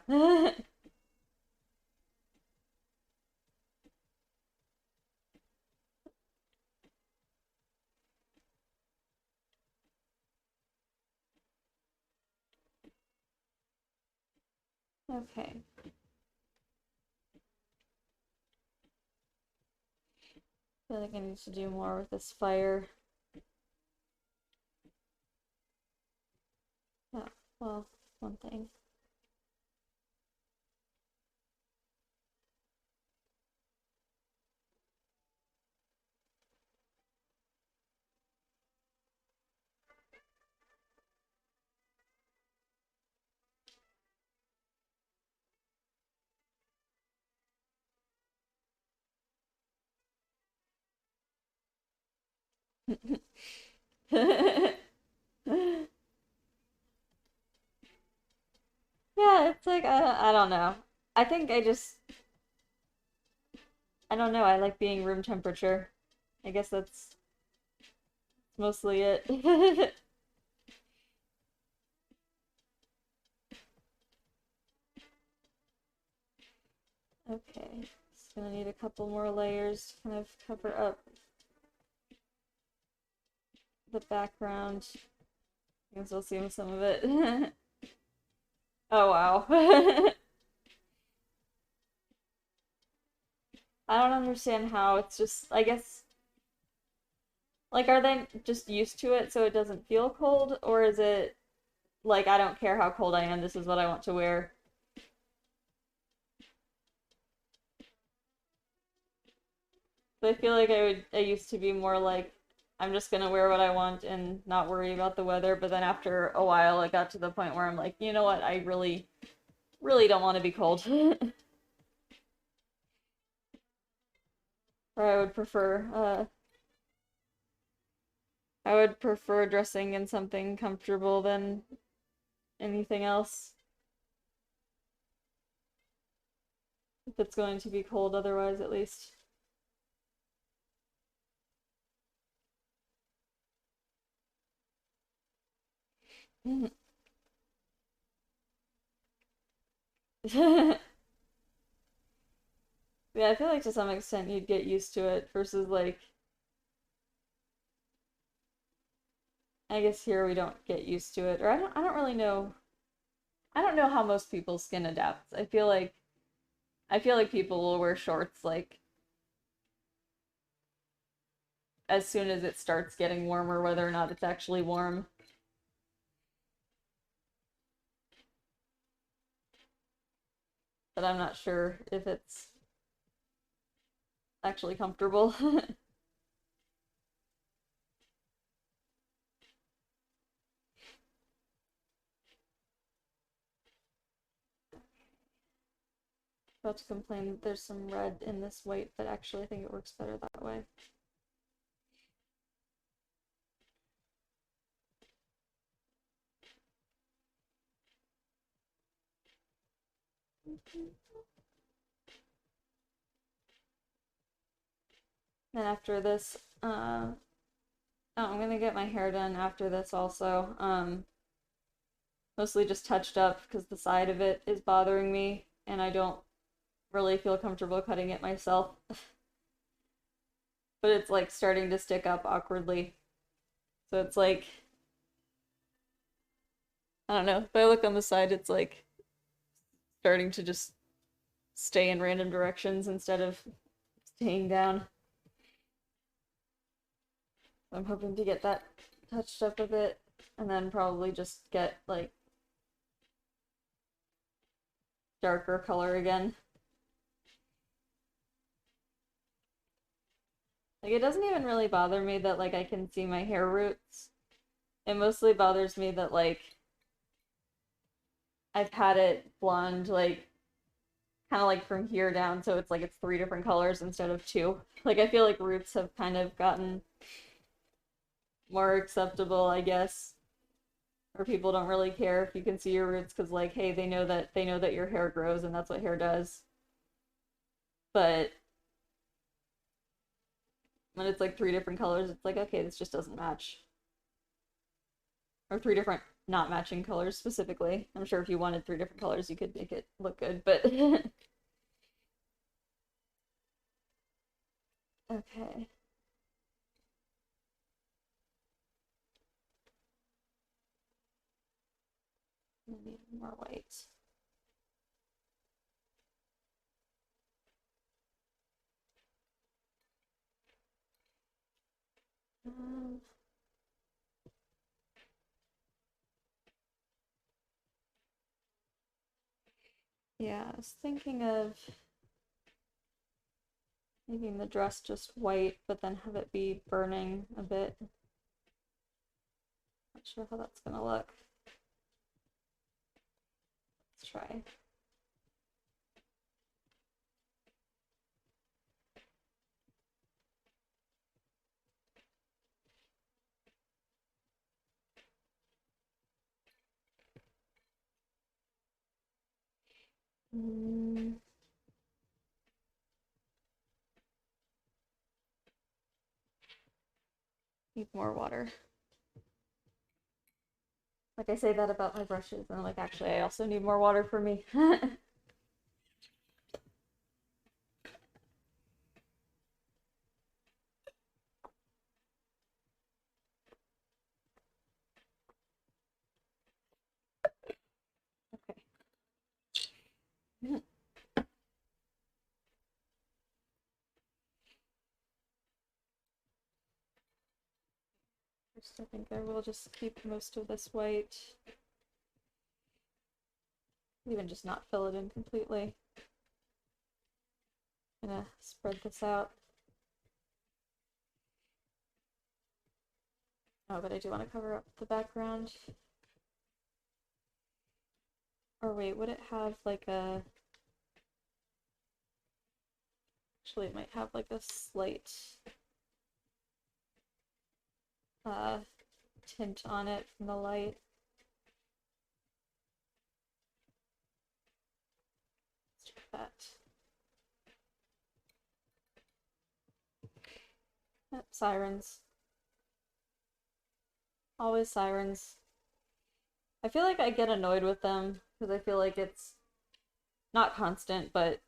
Okay. I feel like I need to do more with this fire. Oh, well, one thing. Yeah, it's like I don't know. I think I don't know. I like being room temperature. I guess that's mostly it. Okay, just gonna need a couple more layers to kind of cover up the background. You can still see some of it. Oh wow. I don't understand how it's just, I guess, like, are they just used to it so it doesn't feel cold? Or is it like, I don't care how cold I am, this is what I want to wear? But I feel like I used to be more like, I'm just gonna wear what I want and not worry about the weather. But then after a while, it got to the point where I'm like, you know what? I really don't want to be cold. Or I would prefer dressing in something comfortable than anything else. If it's going to be cold otherwise, at least. Yeah, I feel like to some extent you'd get used to it versus like I guess here we don't get used to it. Or I don't really know. I don't know how most people's skin adapts. I feel like people will wear shorts like as soon as it starts getting warmer, whether or not it's actually warm. But I'm not sure if it's actually comfortable. About to complain that there's some red in this white, but actually I think it works better that way. Then after this, Oh, I'm gonna get my hair done after this also. Mostly just touched up because the side of it is bothering me, and I don't really feel comfortable cutting it myself. But it's like starting to stick up awkwardly. So it's like, I don't know. If I look on the side, it's like starting to just stay in random directions instead of staying down. So I'm hoping to get that touched up a bit and then probably just get like darker color again. Like it doesn't even really bother me that like I can see my hair roots. It mostly bothers me that like I've had it blonde like kind of like from here down, so it's like it's three different colors instead of two. Like I feel like roots have kind of gotten more acceptable, I guess. Or people don't really care if you can see your roots because like, hey, they know that your hair grows and that's what hair does. But when it's like three different colors, it's like, okay, this just doesn't match. Or three different not matching colors specifically. I'm sure if you wanted three different colors, you could make it look good, but okay. I need more white. Um, yeah, I was thinking of making the dress just white, but then have it be burning a bit. Not sure how that's gonna look. Let's try. Mm, need more water. Like I say that about my brushes, and I'm like, actually, I also need more water for me. Okay. First, I think I will just keep most of this white. Even just not fill it in completely. I'm gonna spread this out. Oh, but I do want to cover up the background. Or wait, would it have like a... Actually, it might have like a slight uh, tint on it from the light. Let's try that. Yep, sirens. Always sirens. I feel like I get annoyed with them because I feel like it's not constant, but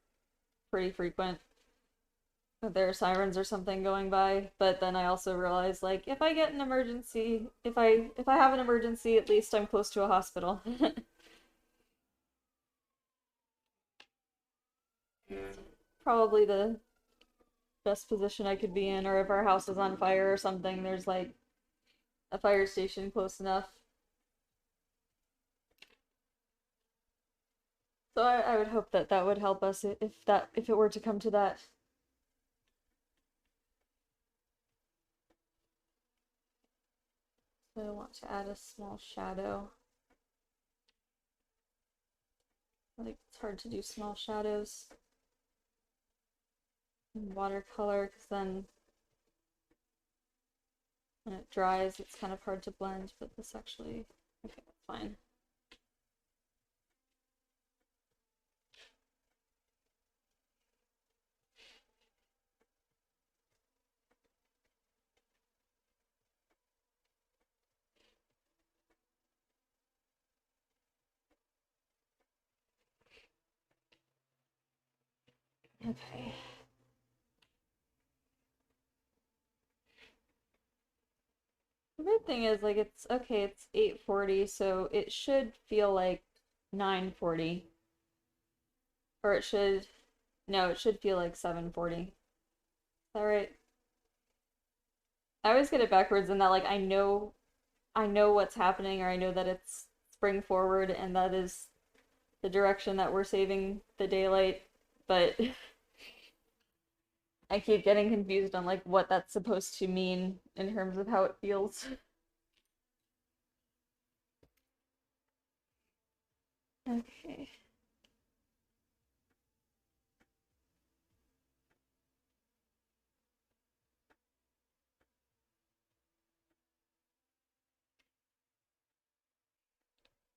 pretty frequent. There are sirens or something going by, but then I also realize like if I get an emergency, if I have an emergency, at least I'm close to a hospital. Probably the best position I could be in, or if our house is on fire or something, there's like a fire station close enough. So I would hope that that would help us if it were to come to that. So I want to add a small shadow. Like it's hard to do small shadows in watercolor because then when it dries it's kind of hard to blend, but this actually, okay, that's fine. Okay. The weird thing is, like, it's okay, it's 8:40, so it should feel like 9:40. Or it should, no, it should feel like 7:40. Is that right? I always get it backwards in that, like, I know what's happening, or I know that it's spring forward, and that is the direction that we're saving the daylight, but I keep getting confused on, like, what that's supposed to mean in terms of how it feels. Okay.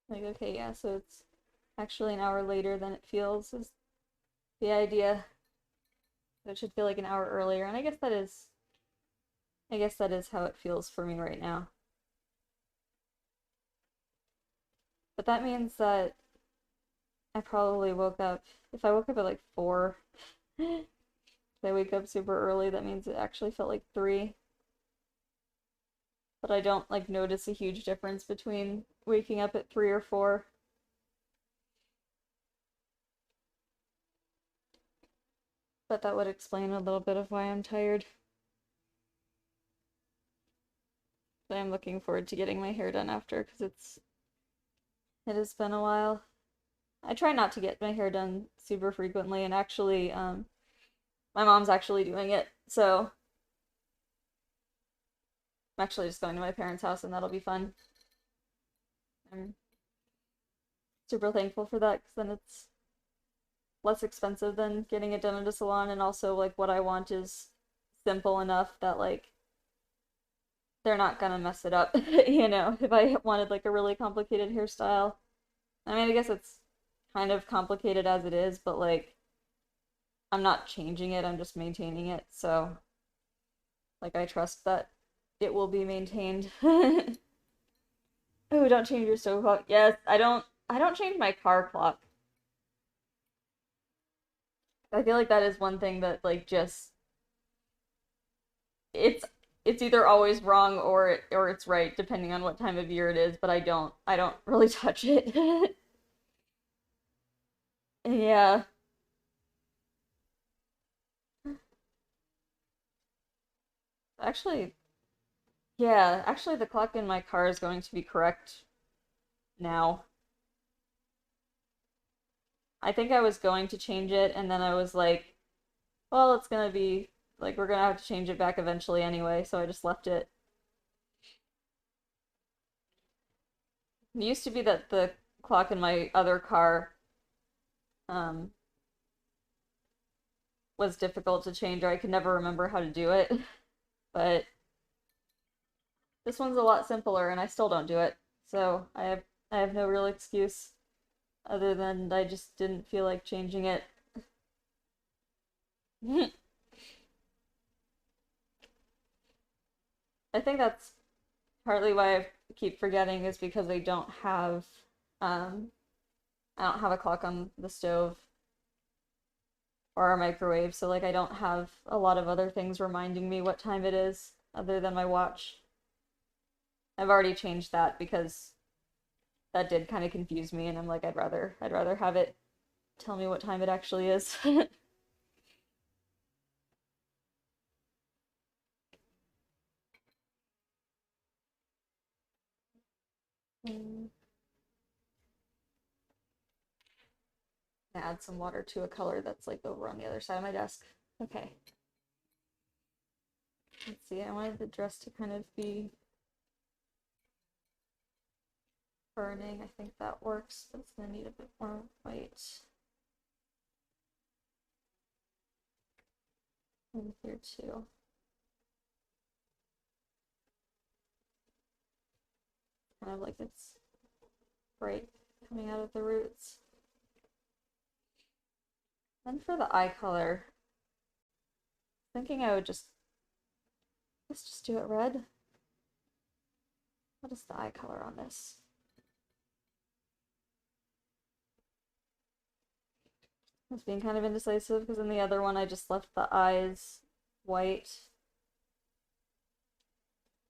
Like, okay, yeah, so it's actually an hour later than it feels, is the idea. It should feel like an hour earlier, and I guess that is how it feels for me right now. But that means that I probably woke up, if I woke up at like 4, if I wake up super early, that means it actually felt like 3. But I don't like notice a huge difference between waking up at 3 or 4. But that would explain a little bit of why I'm tired. But I'm looking forward to getting my hair done after, because it has been a while. I try not to get my hair done super frequently, and actually, my mom's actually doing it, so I'm actually just going to my parents' house, and that'll be fun. I'm super thankful for that, because then it's less expensive than getting it done at a salon, and also, like, what I want is simple enough that, like, they're not gonna mess it up, you know, if I wanted, like, a really complicated hairstyle. I mean, I guess it's kind of complicated as it is, but, like, I'm not changing it, I'm just maintaining it, so, like, I trust that it will be maintained. Oh, don't change your stove clock. Yes, I don't change my car clock. I feel like that is one thing that, like, just it's it's either always wrong, or it's right depending on what time of year it is, but I don't really touch it. Yeah. Actually, yeah, actually the clock in my car is going to be correct now. I think I was going to change it, and then I was like, well, it's gonna be like we're gonna have to change it back eventually anyway, so I just left it. It used to be that the clock in my other car um was difficult to change, or I could never remember how to do it. But this one's a lot simpler, and I still don't do it. So I have no real excuse other than I just didn't feel like changing it. I think that's partly why I keep forgetting, is because um I don't have a clock on the stove or a microwave, so like I don't have a lot of other things reminding me what time it is other than my watch. I've already changed that because that did kind of confuse me, and I'm like, I'd rather have it tell me what time it actually is. Mm, add some water to a color that's like over on the other side of my desk. Okay. Let's see. I wanted the dress to kind of be burning. I think that works, but it's gonna need a bit more white. And here too. Kind of like it's bright coming out of the roots. Then for the eye color, thinking I would let's just do it red. What is the eye color on this? I was being kind of indecisive because in the other one I just left the eyes white.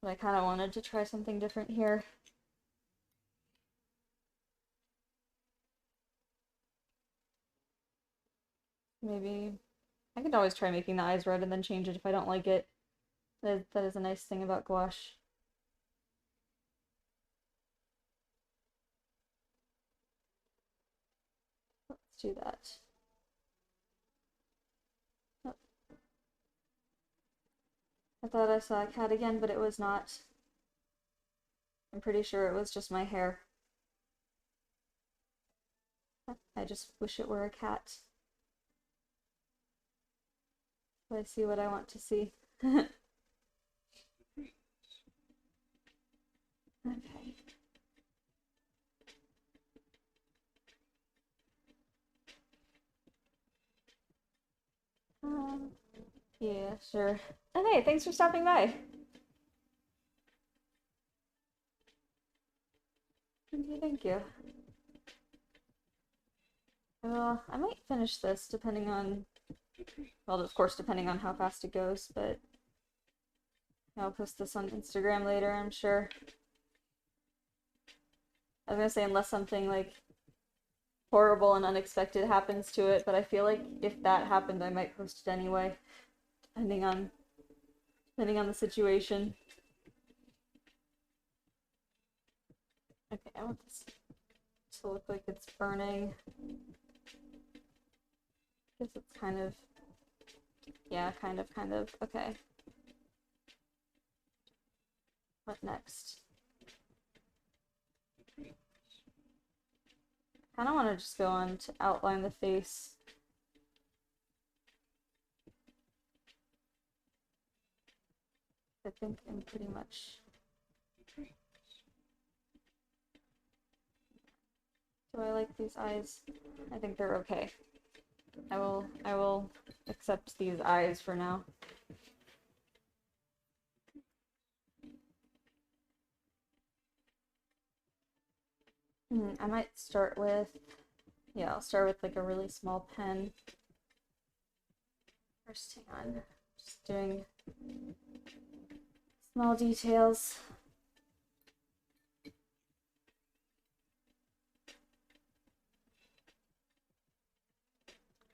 But I kind of wanted to try something different here. Maybe I could always try making the eyes red and then change it if I don't like it. That is a nice thing about gouache. Let's do that. Oh. I thought I saw a cat again, but it was not. I'm pretty sure it was just my hair. I just wish it were a cat. So I see what I want to see. Okay. Yeah, sure. And hey, thanks for stopping by. Thank you. Well, I might finish this depending on, well, of course, depending on how fast it goes, but I'll post this on Instagram later, I'm sure. I was gonna say, unless something like horrible and unexpected happens to it, but I feel like if that happened, I might post it anyway, depending on the situation. Okay, I want this to look like it's burning. I guess it's kind of, yeah, kind of. Okay. What next? I kind of want to just go on to outline the face. I think I'm pretty much. Do I like these eyes? I think they're okay. I will accept these eyes for now. I might start with, yeah, I'll start with like a really small pen. First, hang on, just doing small details.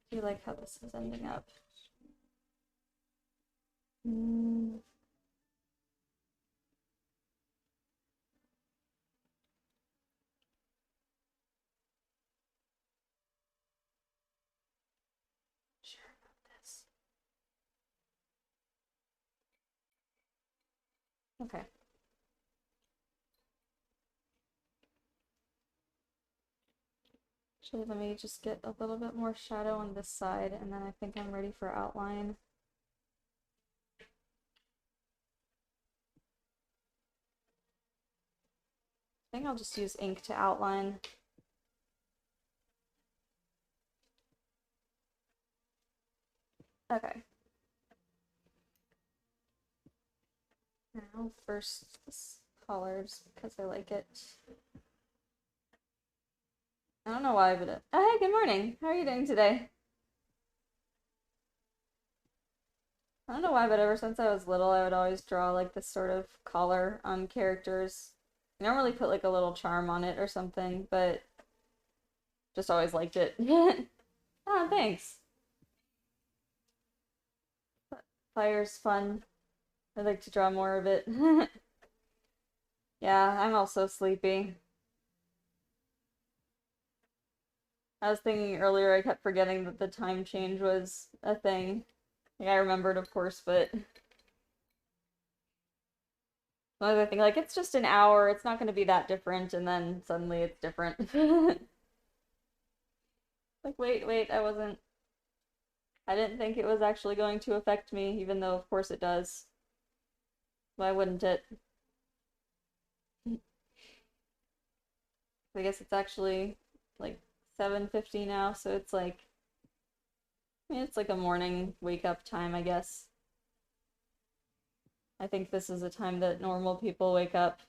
Do you like how this is ending up? Sure about this. Okay. Actually, let me just get a little bit more shadow on this side, and then I think I'm ready for outline. I think I'll just use ink to outline. Okay. Now first this colors because I like it. I don't know why, but oh, hey, good morning. How are you doing today? I don't know why, but ever since I was little, I would always draw like this sort of collar on characters. I normally put like a little charm on it or something, but just always liked it. Oh, thanks. Fire's fun. I'd like to draw more of it. Yeah, I'm also sleepy. I was thinking earlier, I kept forgetting that the time change was a thing. Like, I remembered, of course, but another thing, like, it's just an hour, it's not going to be that different, and then suddenly it's different. Like, wait, I didn't think it was actually going to affect me, even though, of course, it does. Why wouldn't it? I guess it's actually, like, 7:50 now, so it's like, I mean, it's like a morning wake-up time, I guess. I think this is a time that normal people wake up.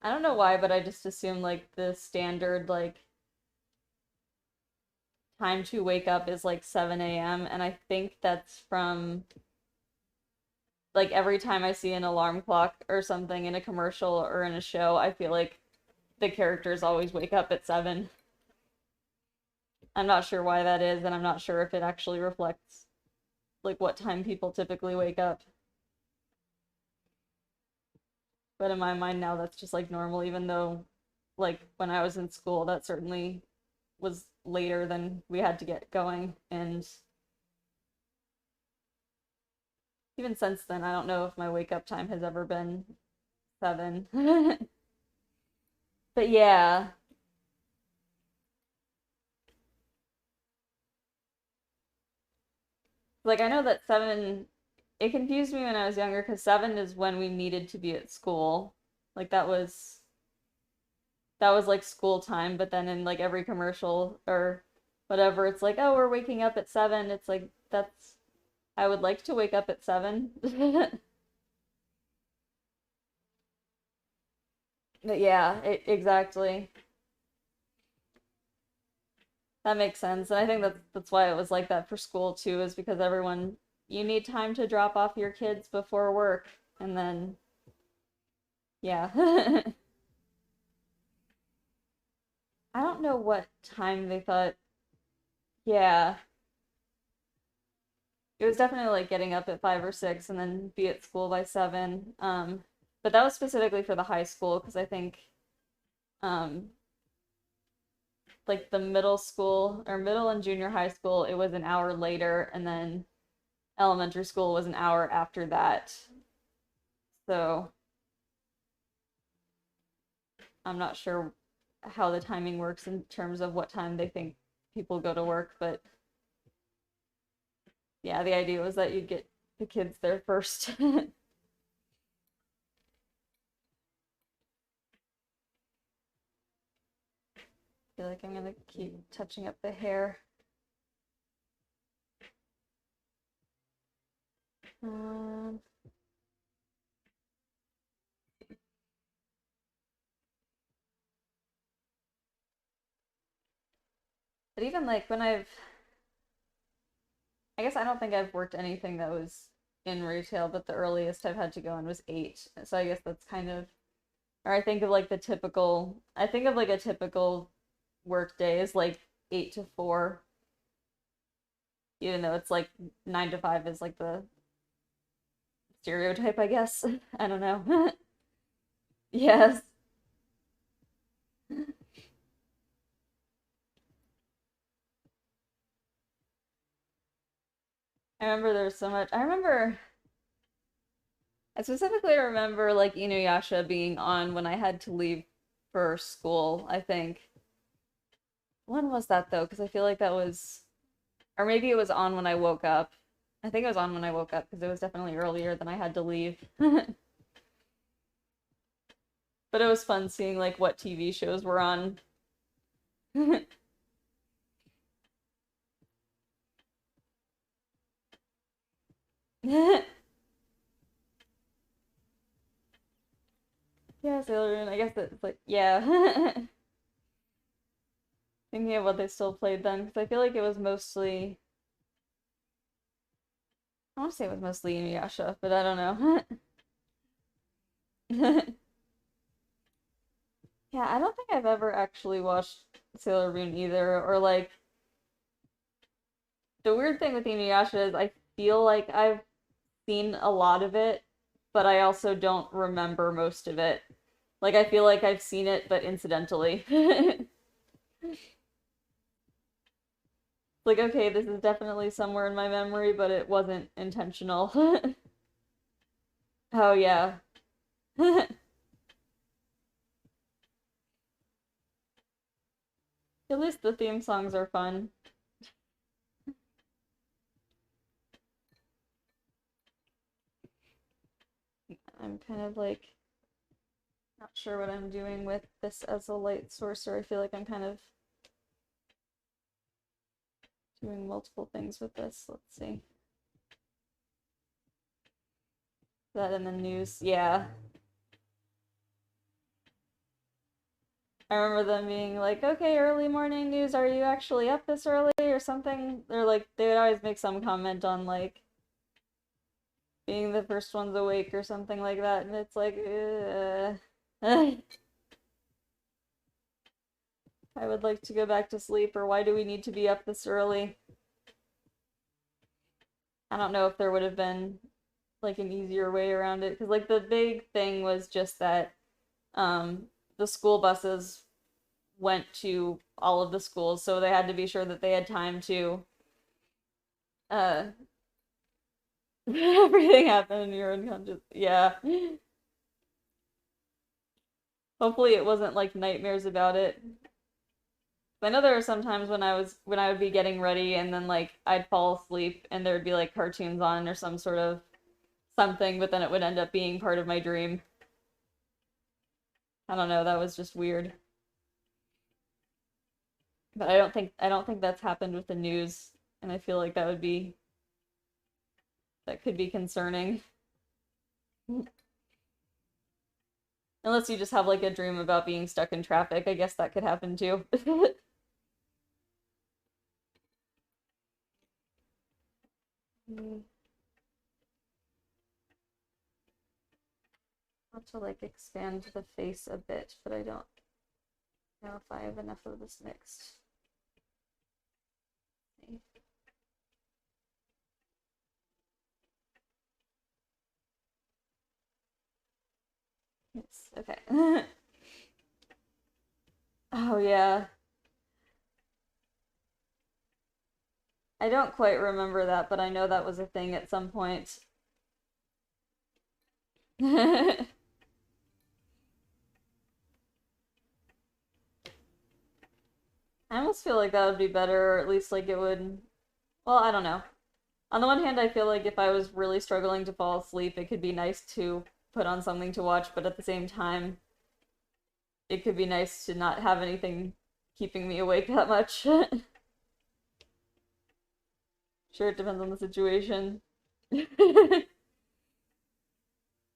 I don't know why, but I just assume, like, the standard, like, time to wake up is like 7 a.m. and I think that's from like every time I see an alarm clock or something in a commercial or in a show, I feel like the characters always wake up at 7. I'm not sure why that is, and I'm not sure if it actually reflects like what time people typically wake up. But in my mind now, that's just like normal, even though like when I was in school, that certainly was later than we had to get going. And even since then, I don't know if my wake up time has ever been 7. But yeah, like I know that 7, it confused me when I was younger because 7 is when we needed to be at school. Like that was like school time, but then in like every commercial or whatever, it's like, oh, we're waking up at 7. It's like that's I would like to wake up at 7. But yeah, exactly. That makes sense. And I think that's why it was like that for school too, is because everyone you need time to drop off your kids before work and then yeah. I don't know what time they thought. Yeah. It was definitely like getting up at 5 or 6 and then be at school by 7. But that was specifically for the high school because I think um like the middle school or middle and junior high school, it was an hour later, and then elementary school was an hour after that. So I'm not sure how the timing works in terms of what time they think people go to work, but yeah, the idea was that you'd get the kids there first. I feel like I'm gonna keep touching up the hair. Um, but even like when I guess I don't think I've worked anything that was in retail, but the earliest I've had to go in was 8. So I guess that's kind of, or I think of like a typical work day is like 8 to 4, even though it's like 9 to 5 is like the stereotype, I guess. I don't know. Yes. I remember there was so much. I specifically remember like Inuyasha being on when I had to leave for school, I think. When was that though? Because I feel like that was, or maybe it was on when I woke up. I think it was on when I woke up because it was definitely earlier than I had to leave. But it was fun seeing like what TV shows were on. Yeah, Sailor Moon. I guess it's like, yeah. Thinking of what they still played then, because I feel like it was mostly, I want to say it was mostly Inuyasha, but I don't know. Yeah, I don't think I've ever actually watched Sailor Moon either, or like, the weird thing with Inuyasha is I feel like I've seen a lot of it, but I also don't remember most of it. Like, I feel like I've seen it, but incidentally. Like, okay, this is definitely somewhere in my memory, but it wasn't intentional. Oh, yeah. At least the theme songs are fun. I'm kind of like not sure what I'm doing with this as a light source, or I feel like I'm kind of doing multiple things with this. Let's see. That in the news, yeah. I remember them being like, okay, early morning news, are you actually up this early or something? They're like, they would always make some comment on like being the first ones awake or something like that, and it's like, I would like to go back to sleep, or why do we need to be up this early? I don't know if there would have been like an easier way around it, because like the big thing was just that the school buses went to all of the schools, so they had to be sure that they had time to uh everything happened and you're unconscious. Yeah. Hopefully it wasn't like nightmares about it. I know there were some times when I would be getting ready and then like I'd fall asleep and there would be like cartoons on or some sort of something, but then it would end up being part of my dream. I don't know, that was just weird. But I don't think that's happened with the news, and I feel like that could be concerning. Unless you just have like a dream about being stuck in traffic, I guess that could happen too. Want to like expand the face a bit, but I don't know if I have enough of this mixed. Yes, okay. Oh yeah. I don't quite remember that, but I know that was a thing at some point. I almost feel like that would be better, or at least like it would. Well, I don't know. On the one hand, I feel like if I was really struggling to fall asleep, it could be nice to put on something to watch, but at the same time, it could be nice to not have anything keeping me awake that much. Sure, it depends on the situation.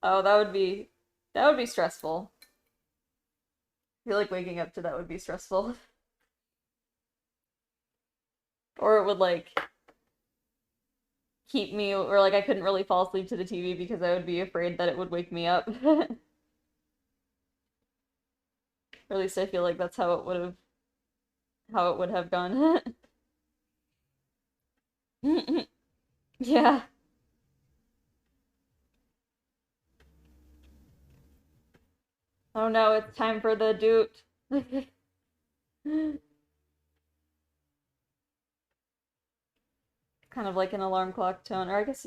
Oh, that would be stressful. I feel like waking up to that would be stressful. Or it would like keep me, or like I couldn't really fall asleep to the TV because I would be afraid that it would wake me up. Or at least I feel like that's how it would have gone. Yeah. Oh no, it's time for the doot. Kind of like an alarm clock tone, or I guess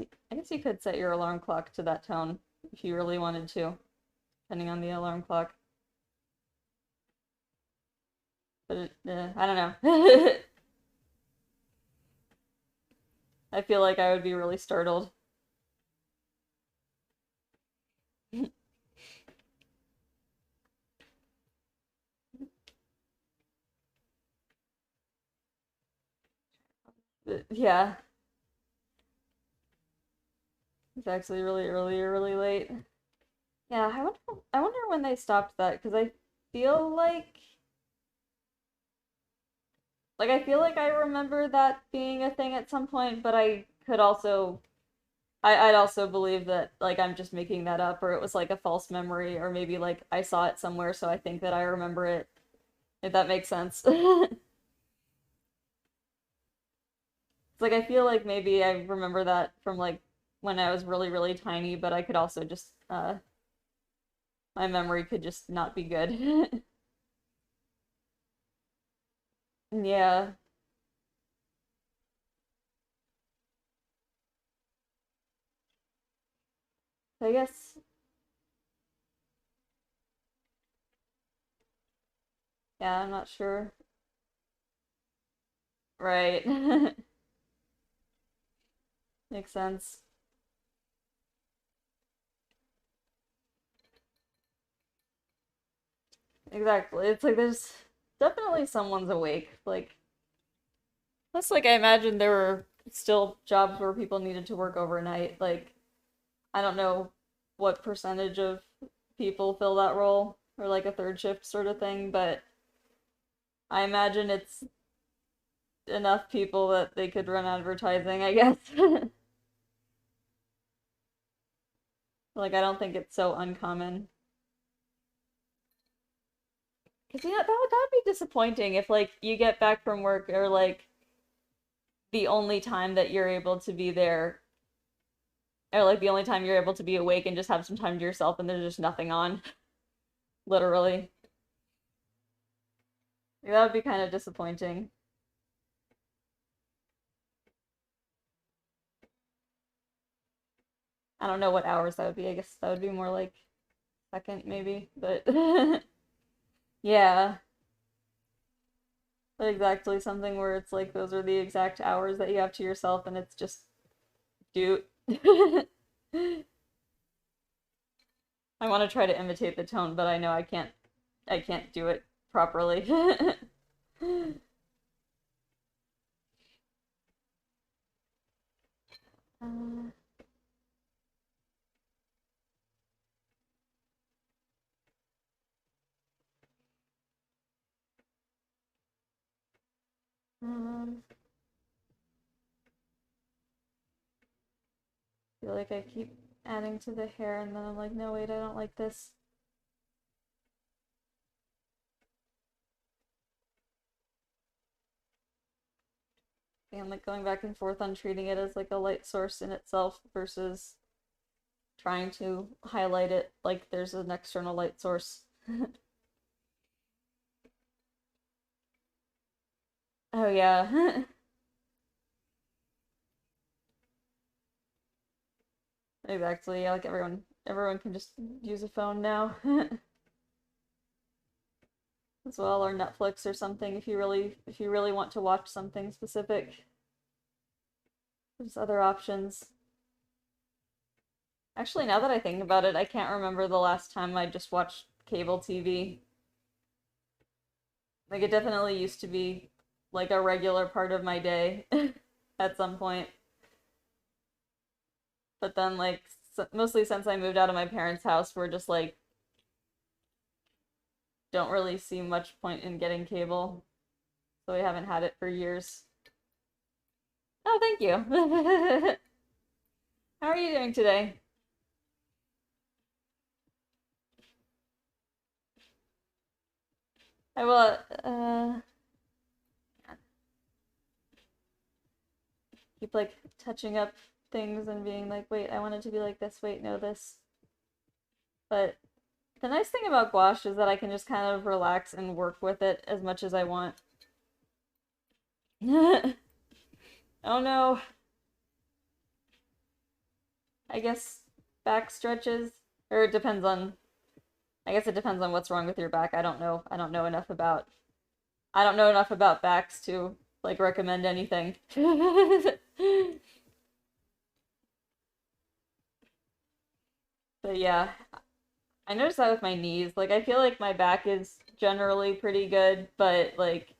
you could set your alarm clock to that tone if you really wanted to, depending on the alarm clock. But I don't know. I feel like I would be really startled. Yeah, it's actually really early or really late. Yeah, I wonder when they stopped that because I feel like I feel like I remember that being a thing at some point, but I could also I'd also believe that like I'm just making that up or it was like a false memory or maybe like I saw it somewhere so I think that I remember it, if that makes sense. It's like I feel like maybe I remember that from like when I was really, really tiny, but I could also just my memory could just not be good. Yeah. I guess yeah, I'm not sure. Right. Makes sense. Exactly. It's like there's definitely someone's awake. Like plus like I imagine there were still jobs where people needed to work overnight. Like I don't know what percentage of people fill that role or like a third shift sort of thing, but I imagine it's enough people that they could run advertising, I guess. Like, I don't think it's so uncommon. Because, yeah, that would be disappointing if, like, you get back from work or, like, the only time that you're able to be there, or, like, the only time you're able to be awake and just have some time to yourself and there's just nothing on. Literally. Like, that would be kind of disappointing. I don't know what hours that would be. I guess that would be more like second, maybe, but yeah. But exactly something where it's like those are the exact hours that you have to yourself and it's just do. I want to try to imitate the tone, but I know I can't do it properly. uh, um, feel like I keep adding to the hair and then I'm like, no, wait, I don't like this. And like going back and forth on treating it as like a light source in itself versus trying to highlight it like there's an external light source. Oh yeah. Exactly. Yeah, like everyone can just use a phone now. As well, or Netflix or something if you really want to watch something specific. There's other options. Actually, now that I think about it, I can't remember the last time I just watched cable TV. Like it definitely used to be like a regular part of my day at some point. But then like mostly since I moved out of my parents' house, we're just like don't really see much point in getting cable. So we haven't had it for years. Oh, thank you. How are you doing today? I will keep like touching up things and being like, wait, I want it to be like this, wait, no, this. But the nice thing about gouache is that I can just kind of relax and work with it as much as I want. Oh no. I guess back stretches, or it depends on, I guess it depends on what's wrong with your back. I don't know. I don't know enough about backs to like recommend anything. But yeah, I noticed that with my knees. Like I feel like my back is generally pretty good, but like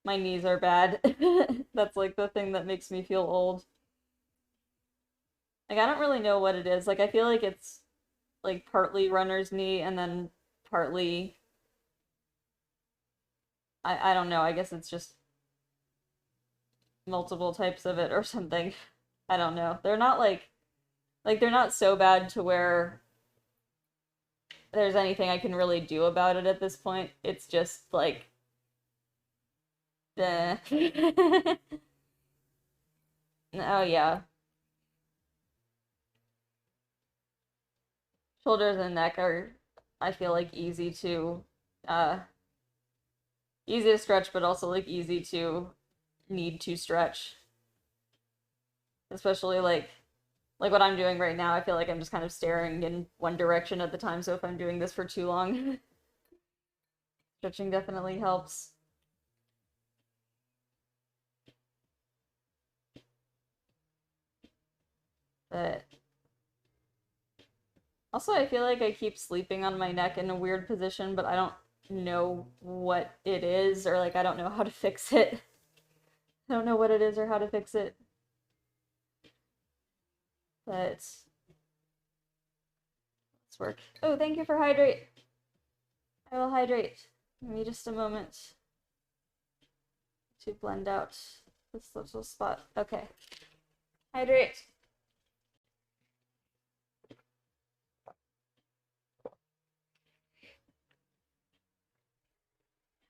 my knees are bad. That's like the thing that makes me feel old. Like I don't really know what it is. Like I feel like it's like partly runner's knee and then partly I don't know. I guess it's just multiple types of it or something. I don't know. They're not like they're not so bad to where there's anything I can really do about it at this point. It's just like the oh yeah. Shoulders and neck are I feel like uh easy to stretch but also like easy to need to stretch. Especially like what I'm doing right now, I feel like I'm just kind of staring in one direction at the time, so if I'm doing this for too long, stretching definitely helps. But also, I feel like I keep sleeping on my neck in a weird position, but I don't know what it is, or like I don't know how to fix it. I don't know what it is or how to fix it. But let's work. Oh, thank you for hydrate. I will hydrate. Give me just a moment to blend out this little spot. Okay. Hydrate.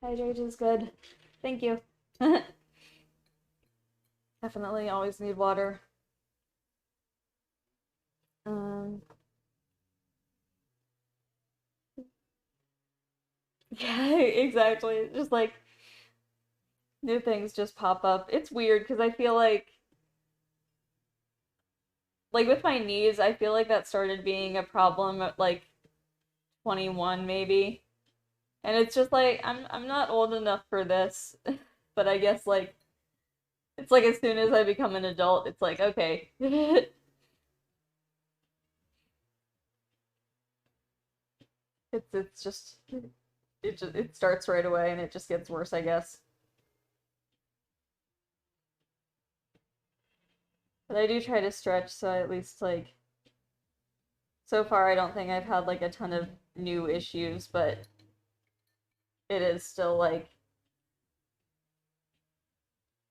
Hydrate is good. Thank you. Definitely always need water. Yeah, exactly. It's just like new things just pop up. It's weird because I feel like with my knees, I feel like that started being a problem at like 21 maybe. And it's just like I'm not old enough for this. But I guess like it's like as soon as I become an adult, it's like okay. It's just it starts right away and it just gets worse, I guess. But I do try to stretch, so at least like so far I don't think I've had like a ton of new issues, but it is still like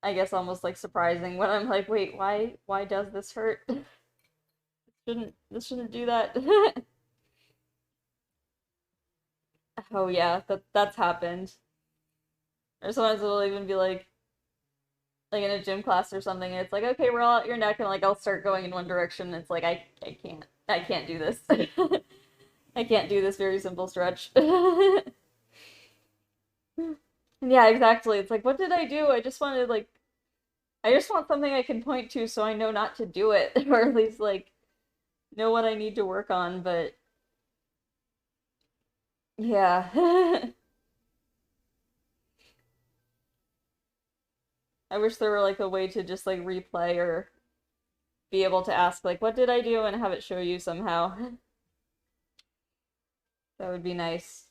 I guess almost like surprising when I'm like, wait, why does this hurt? This shouldn't do that. Oh yeah, that's happened. Or sometimes it'll even be like in a gym class or something, and it's like, okay, we're all at your neck, and like I'll start going in one direction, and it's like I can't do this. I can't do this very simple stretch. Yeah, exactly. It's like, what did I do? I just want something I can point to so I know not to do it, or at least like know what I need to work on, but yeah. I wish there were like a way to just like replay or be able to ask like what did I do and have it show you somehow. That would be nice.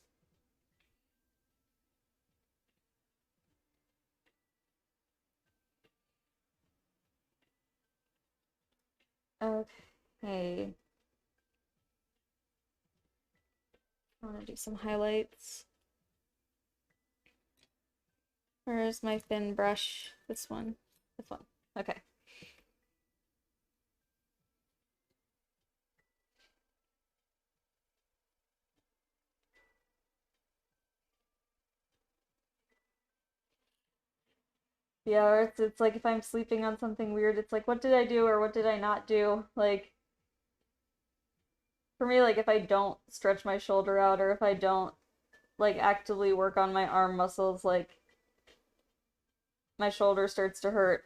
Okay. I want to do some highlights. Where's my thin brush? This one. This one. Okay. Yeah, or it's like if I'm sleeping on something weird, it's like what did I do or what did I not do? Like for me, like if I don't stretch my shoulder out or if I don't like actively work on my arm muscles, like my shoulder starts to hurt.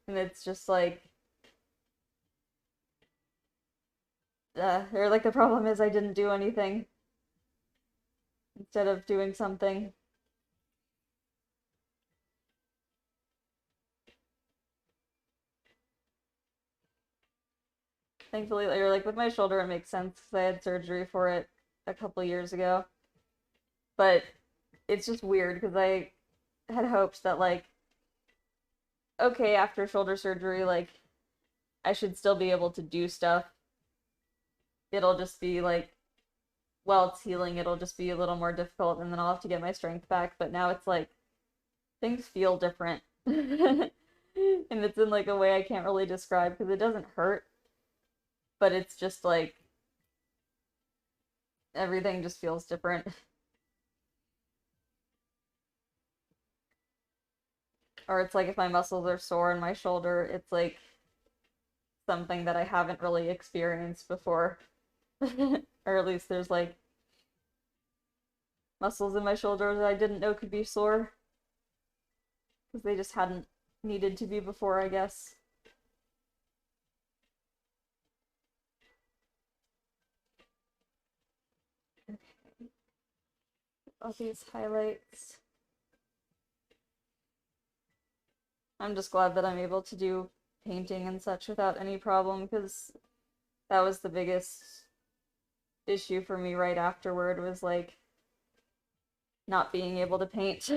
And it's just like or like the problem is I didn't do anything instead of doing something. Thankfully, or like with my shoulder, it makes sense because I had surgery for it a couple years ago. But it's just weird because I had hoped that like, okay, after shoulder surgery, like I should still be able to do stuff. It'll just be like, while it's healing, it'll just be a little more difficult, and then I'll have to get my strength back. But now it's like things feel different. And it's in like a way I can't really describe because it doesn't hurt, but it's just like everything just feels different. Or it's like if my muscles are sore in my shoulder, it's like something that I haven't really experienced before. Or at least there's like muscles in my shoulders that I didn't know could be sore because they just hadn't needed to be before, I guess. Okay. All these highlights. I'm just glad that I'm able to do painting and such without any problem because that was the biggest issue for me right afterward was like not being able to paint.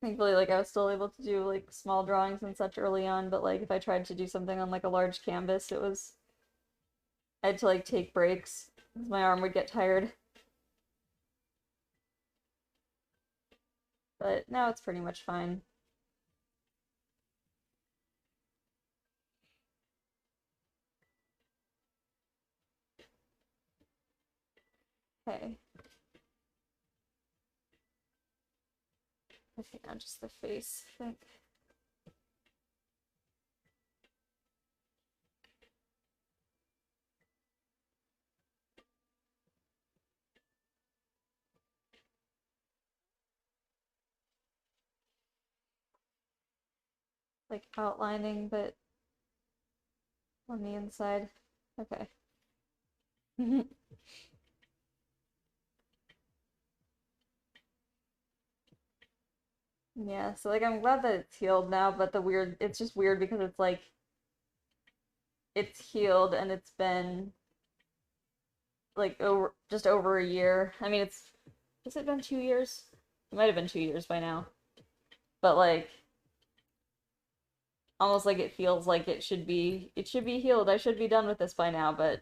Thankfully, like I was still able to do like small drawings and such early on, but like if I tried to do something on like a large canvas, I had to like take breaks My arm would get tired. But now it's pretty much fine. Okay. I think now just the face, I think. Like outlining, but on the inside. Okay. Yeah, so like I'm glad that it's healed now, but it's just weird because it's like it's healed and it's been like just over a year. I mean, has it been 2 years? It might have been 2 years by now. But like almost like it feels like it should be healed. I should be done with this by now, but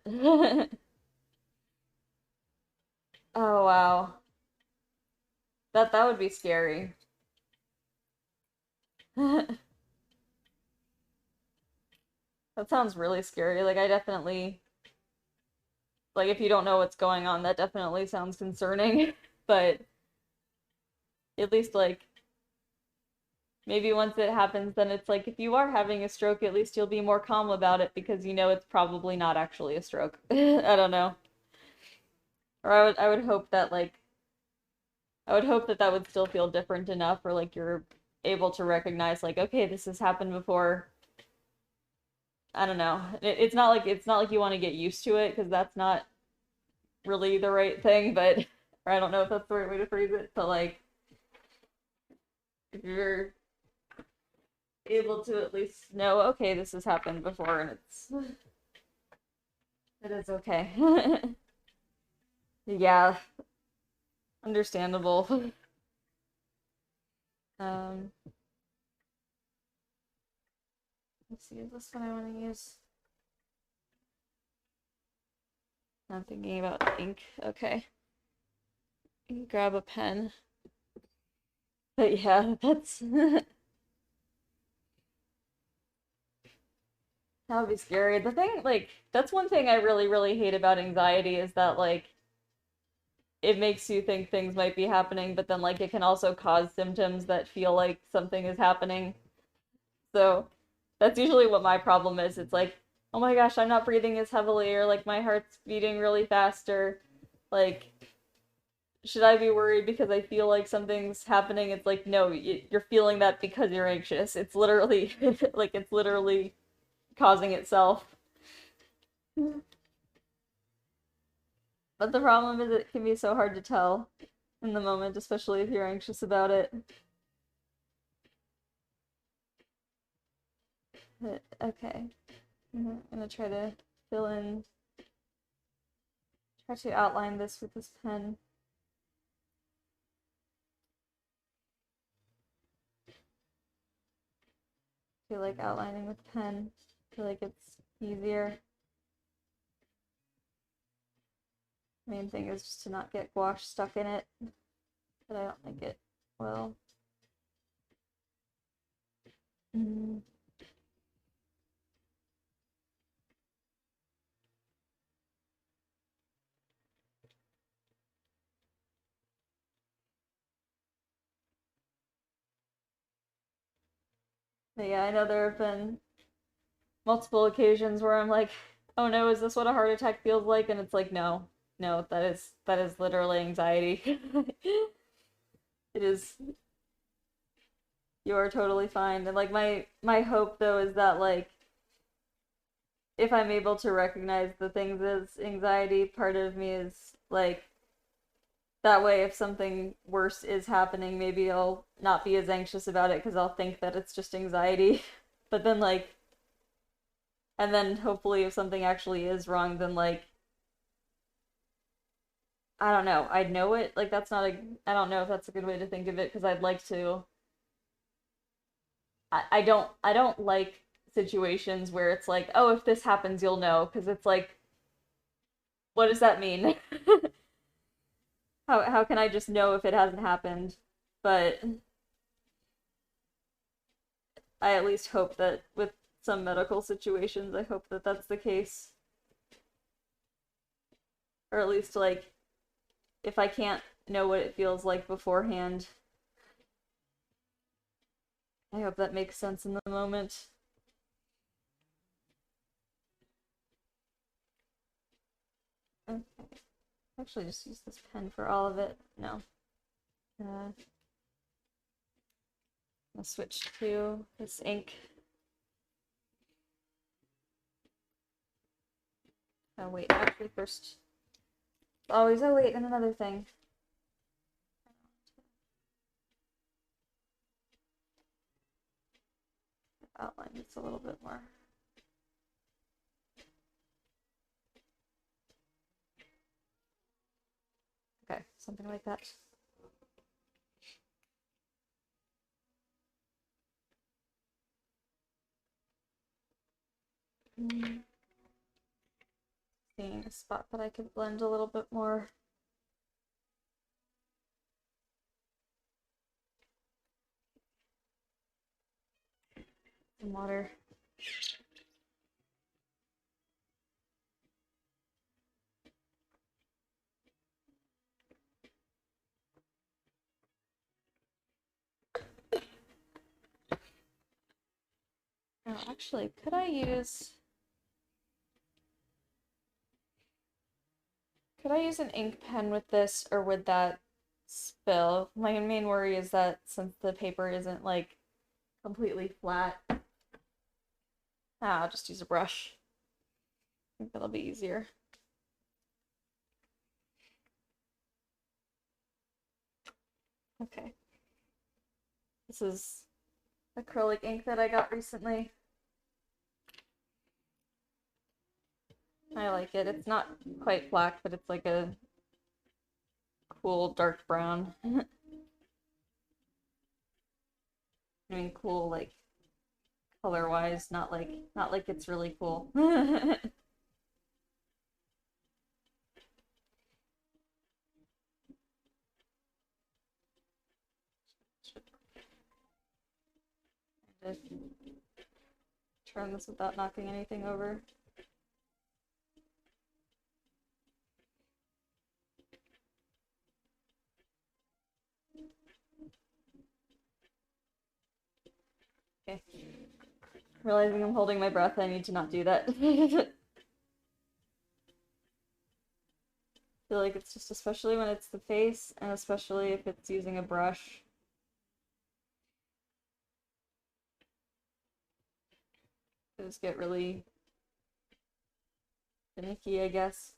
oh wow. That would be scary. That sounds really scary. Like I definitely like if you don't know what's going on, that definitely sounds concerning. But at least like maybe once it happens, then it's like if you are having a stroke, at least you'll be more calm about it because you know it's probably not actually a stroke. I don't know. Or I would hope that like I would hope that that would still feel different enough or like you're able to recognize like okay, this has happened before. I don't know. It's not like you want to get used to it because that's not really the right thing, but or I don't know if that's the right way to phrase it, but like if you're able to at least know, okay, this has happened before and it is okay. Yeah, understandable. Um, let's see, is this what I want to use? I'm thinking about ink. Okay. You can grab a pen. But yeah, that's that would be scary. The thing, like, that's one thing I really, really hate about anxiety is that like it makes you think things might be happening, but then like it can also cause symptoms that feel like something is happening. So that's usually what my problem is. It's like, oh my gosh, I'm not breathing as heavily, or like my heart's beating really fast, or like, should I be worried because I feel like something's happening? It's like, no, you're feeling that because you're anxious. It's literally, like, it's literally causing itself. But the problem is it can be so hard to tell in the moment, especially if you're anxious about it. But, okay. I'm gonna try to fill in, try to outline this with this pen. I feel like outlining with pen. I feel like it's easier. Main thing is just to not get gouache stuck in it, but I don't think it will. Mm. But yeah, I know there have been multiple occasions where I'm like, oh no, is this what a heart attack feels like? And it's like, no, no, that is literally anxiety. It is, you are totally fine. And like my hope though is that like if I'm able to recognize the things as anxiety, part of me is like that way if something worse is happening, maybe I'll not be as anxious about it because I'll think that it's just anxiety. But then like and then hopefully if something actually is wrong, then like I don't know, I'd know it. Like that's not a I don't know if that's a good way to think of it because I'd like to I don't like situations where it's like, oh, if this happens, you'll know, because it's like What does that mean? How can I just know if it hasn't happened? But I at least hope that with some medical situations, I hope that that's the case. Or at least, like, if I can't know what it feels like beforehand, I hope that makes sense in the moment. Okay. Actually, just use this pen for all of it. No. I'll switch to this ink. Oh wait, actually first. Always, oh wait, and another thing. Outline this a little bit more. Okay, something like that. Seeing a spot that I could blend a little bit more. Some water. Oh, actually, could I use an ink pen with this, or would that spill? My main worry is that since the paper isn't like completely flat, I'll just use a brush. I think that'll be easier. Okay. This is acrylic ink that I got recently. I like it. It's not quite black, but it's like a cool dark brown. I mean, cool like color-wise, not like it's really cool. Just turn this without knocking anything over. Okay. Realizing I'm holding my breath, I need to not do that. I feel like it's just, especially when it's the face, and especially if it's using a brush. I just get really finicky, I guess.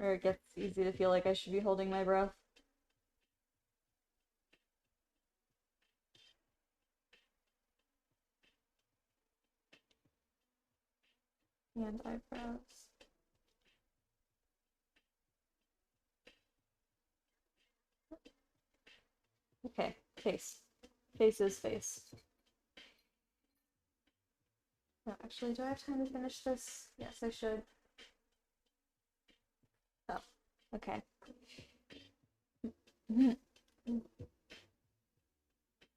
Or it gets easy to feel like I should be holding my breath. And eyebrows. Okay, face. Face is face. No, actually, do I have time to finish this? Yes, I should. Oh, okay.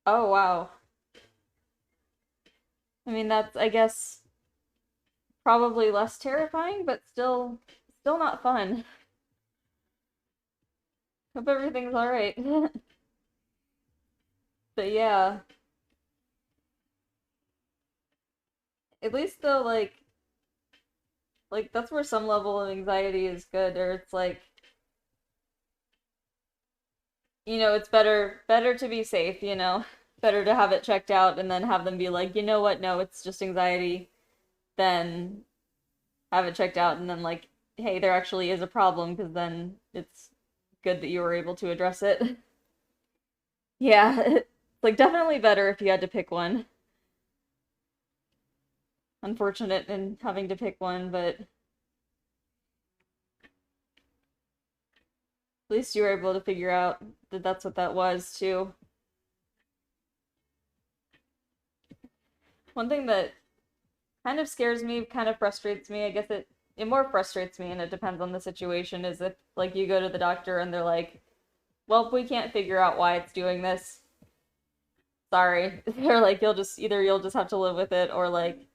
Oh, wow. I mean, that's, I guess, probably less terrifying, but still not fun. Hope everything's alright. But yeah. At least though, like that's where some level of anxiety is good, or it's like, it's better to be safe, better to have it checked out and then have them be like, you know what, no, it's just anxiety, than have it checked out and then like, hey, there actually is a problem, because then it's good that you were able to address it. Yeah, it's like definitely better if you had to pick one. Unfortunate in having to pick one, but at least you were able to figure out that that's what that was too. One thing that kind of scares me, kind of frustrates me, I guess it it more frustrates me, and it depends on the situation, is if like you go to the doctor and they're like, well, we can't figure out why it's doing this. Sorry. They're like, you'll just have to live with it, or like,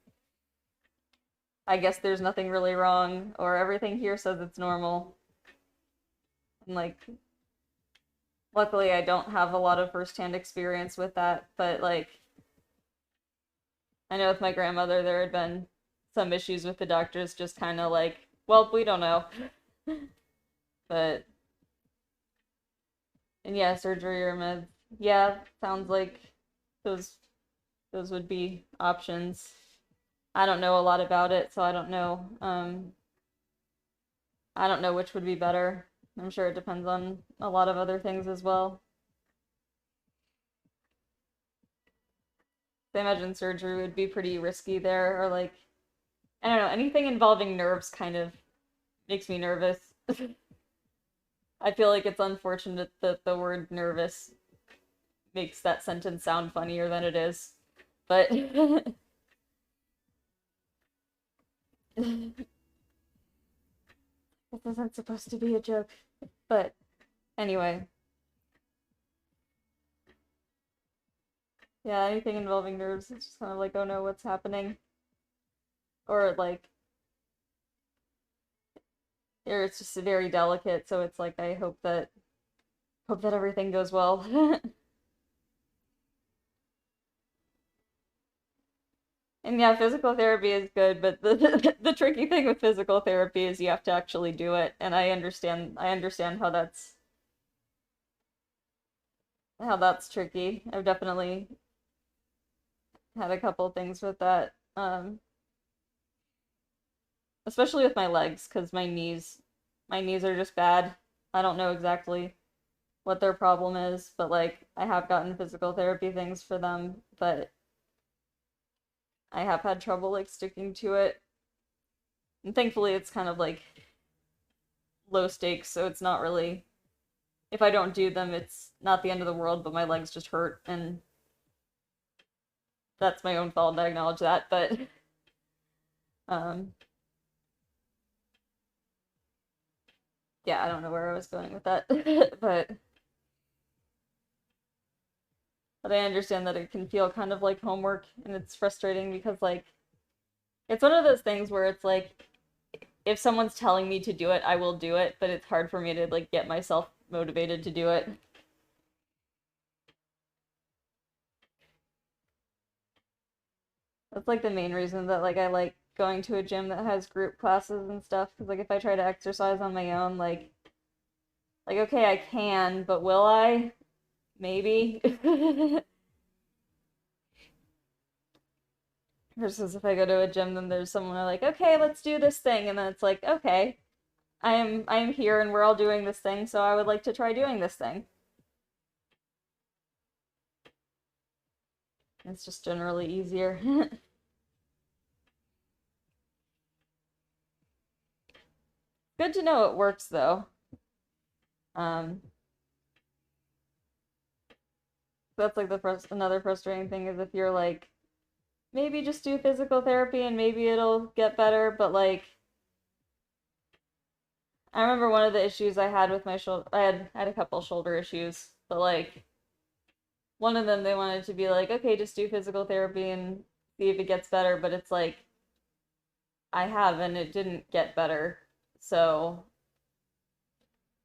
I guess there's nothing really wrong, or everything here says it's normal. And like, luckily I don't have a lot of firsthand experience with that, but like, I know with my grandmother there had been some issues with the doctors just kind of like, well, we don't know. But, and yeah, surgery or meds. Yeah, sounds like those those would be options. I don't know a lot about it, so I don't know. I don't know which would be better. I'm sure it depends on a lot of other things as well. I imagine surgery would be pretty risky there, or like, I don't know, anything involving nerves kind of makes me nervous. I feel like it's unfortunate that the word nervous makes that sentence sound funnier than it is. But this isn't supposed to be a joke. But anyway. Yeah, anything involving nerves, it's just kind of like, oh no, what's happening? Or like, or it's just very delicate, so it's like I hope that everything goes well. And yeah, physical therapy is good, but the tricky thing with physical therapy is you have to actually do it, and I understand how that's tricky. I've definitely had a couple things with that. Especially with my legs, because my knees are just bad. I don't know exactly what their problem is, but like I have gotten physical therapy things for them, but I have had trouble like sticking to it. And thankfully it's kind of like low stakes, so it's not really, if I don't do them, it's not the end of the world, but my legs just hurt, and that's my own fault, and I acknowledge that, but um yeah, I don't know where I was going with that. but but I understand that it can feel kind of like homework, and it's frustrating because like it's one of those things where it's like if someone's telling me to do it, I will do it, but it's hard for me to like get myself motivated to do it. That's like the main reason that like I like going to a gym that has group classes and stuff, because like if I try to exercise on my own, like okay, I can, but will I? Maybe. Versus if I go to a gym, then there's someone like, okay, let's do this thing, and then it's like, okay, I am here and we're all doing this thing, so I would like to try doing this thing. It's just generally easier. Good to know it works though. Um, that's like another frustrating thing is if you're like, maybe just do physical therapy and maybe it'll get better, but like I remember one of the issues I had with my shoulder, I had a couple shoulder issues, but like one of them they wanted to be like, okay, just do physical therapy and see if it gets better, but it's like I have and it didn't get better. So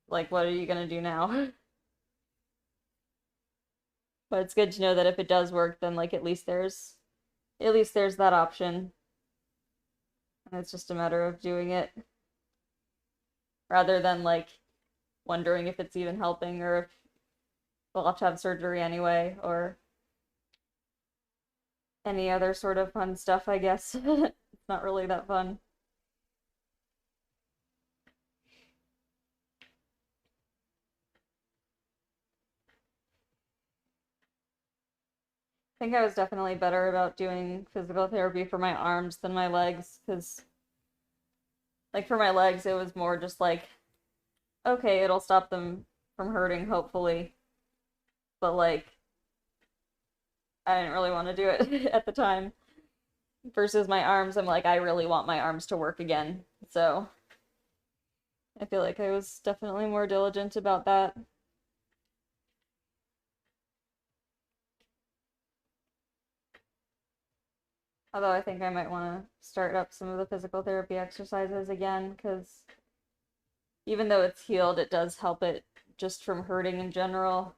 like what are you gonna do now? But it's good to know that if it does work, then like at least there's that option. And it's just a matter of doing it rather than like wondering if it's even helping or if we'll have to have surgery anyway or any other sort of fun stuff, I guess. It's not really that fun. I think I was definitely better about doing physical therapy for my arms than my legs, because like for my legs it was more just like, okay, it'll stop them from hurting, hopefully. But like I didn't really want to do it at the time. Versus my arms, I'm like, I really want my arms to work again. So I feel like I was definitely more diligent about that. Although I think I might want to start up some of the physical therapy exercises again, because even though it's healed, it does help it just from hurting in general.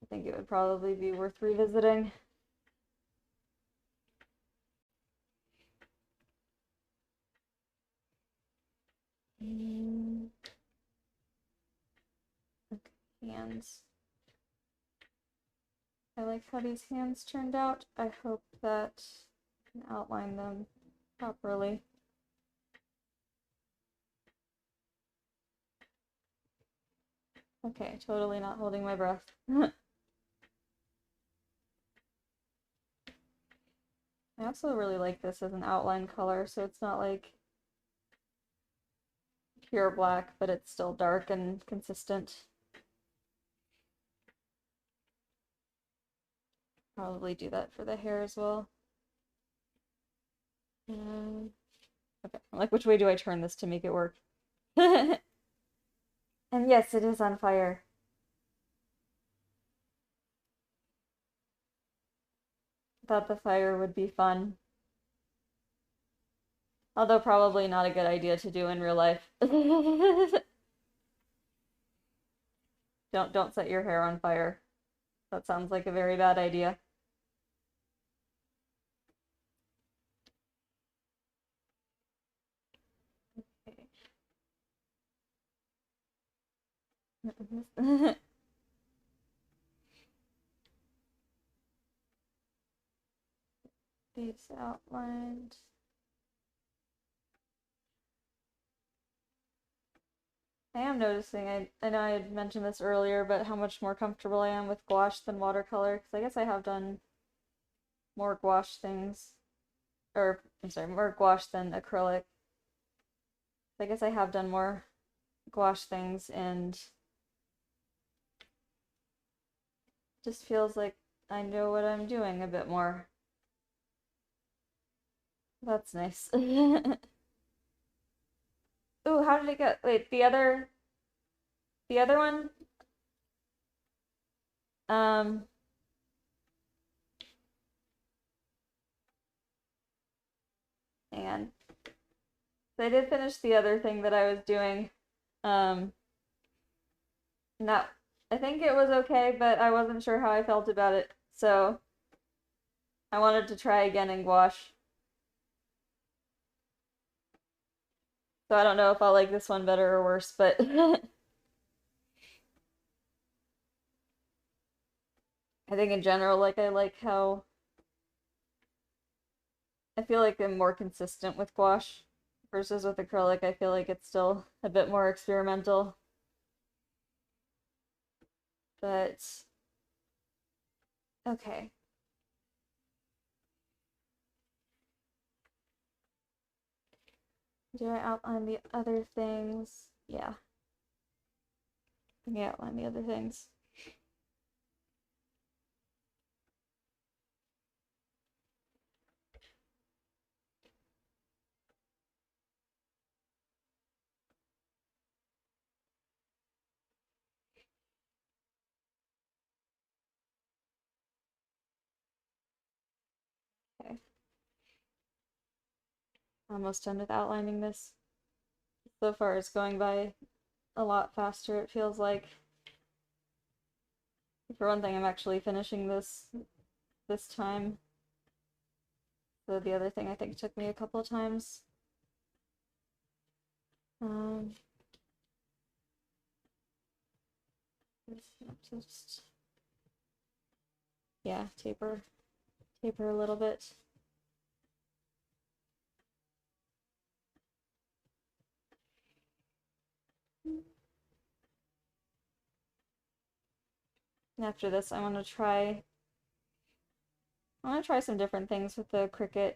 I think it would probably be worth revisiting. Okay, hands. I like how these hands turned out. I hope that I can outline them properly. Okay, totally not holding my breath. I also really like this as an outline color, so it's not like pure black, but it's still dark and consistent. Probably do that for the hair as well. Okay, like which way do I turn this to make it work? And yes, it is on fire. Thought the fire would be fun. Although probably not a good idea to do in real life. Don't set your hair on fire. That sounds like a very bad idea. Okay. These outlined. I am noticing, I know I had mentioned this earlier, but how much more comfortable I am with gouache than watercolor, because I guess I have done more gouache things, or, I'm sorry, more gouache than acrylic. I guess I have done more gouache things, and just feels like I know what I'm doing a bit more. That's nice. Ooh, how did it go? Wait, the other one? Um, hang on. So I did finish the other thing that I was doing. Um, no, I think it was okay, but I wasn't sure how I felt about it. So I wanted to try again in gouache. So I don't know if I'll like this one better or worse, but I think in general, like I like how I feel like I'm more consistent with gouache versus with acrylic. I feel like it's still a bit more experimental. But okay. Do I outline the other things? Yeah. Yeah, outline the other things. Okay. Almost done with outlining this. So far it's going by a lot faster, it feels like. For one thing, I'm actually finishing this time. So the other thing I think took me a couple of times. Just yeah, taper a little bit. And after this, I want to try some different things with the Cricut.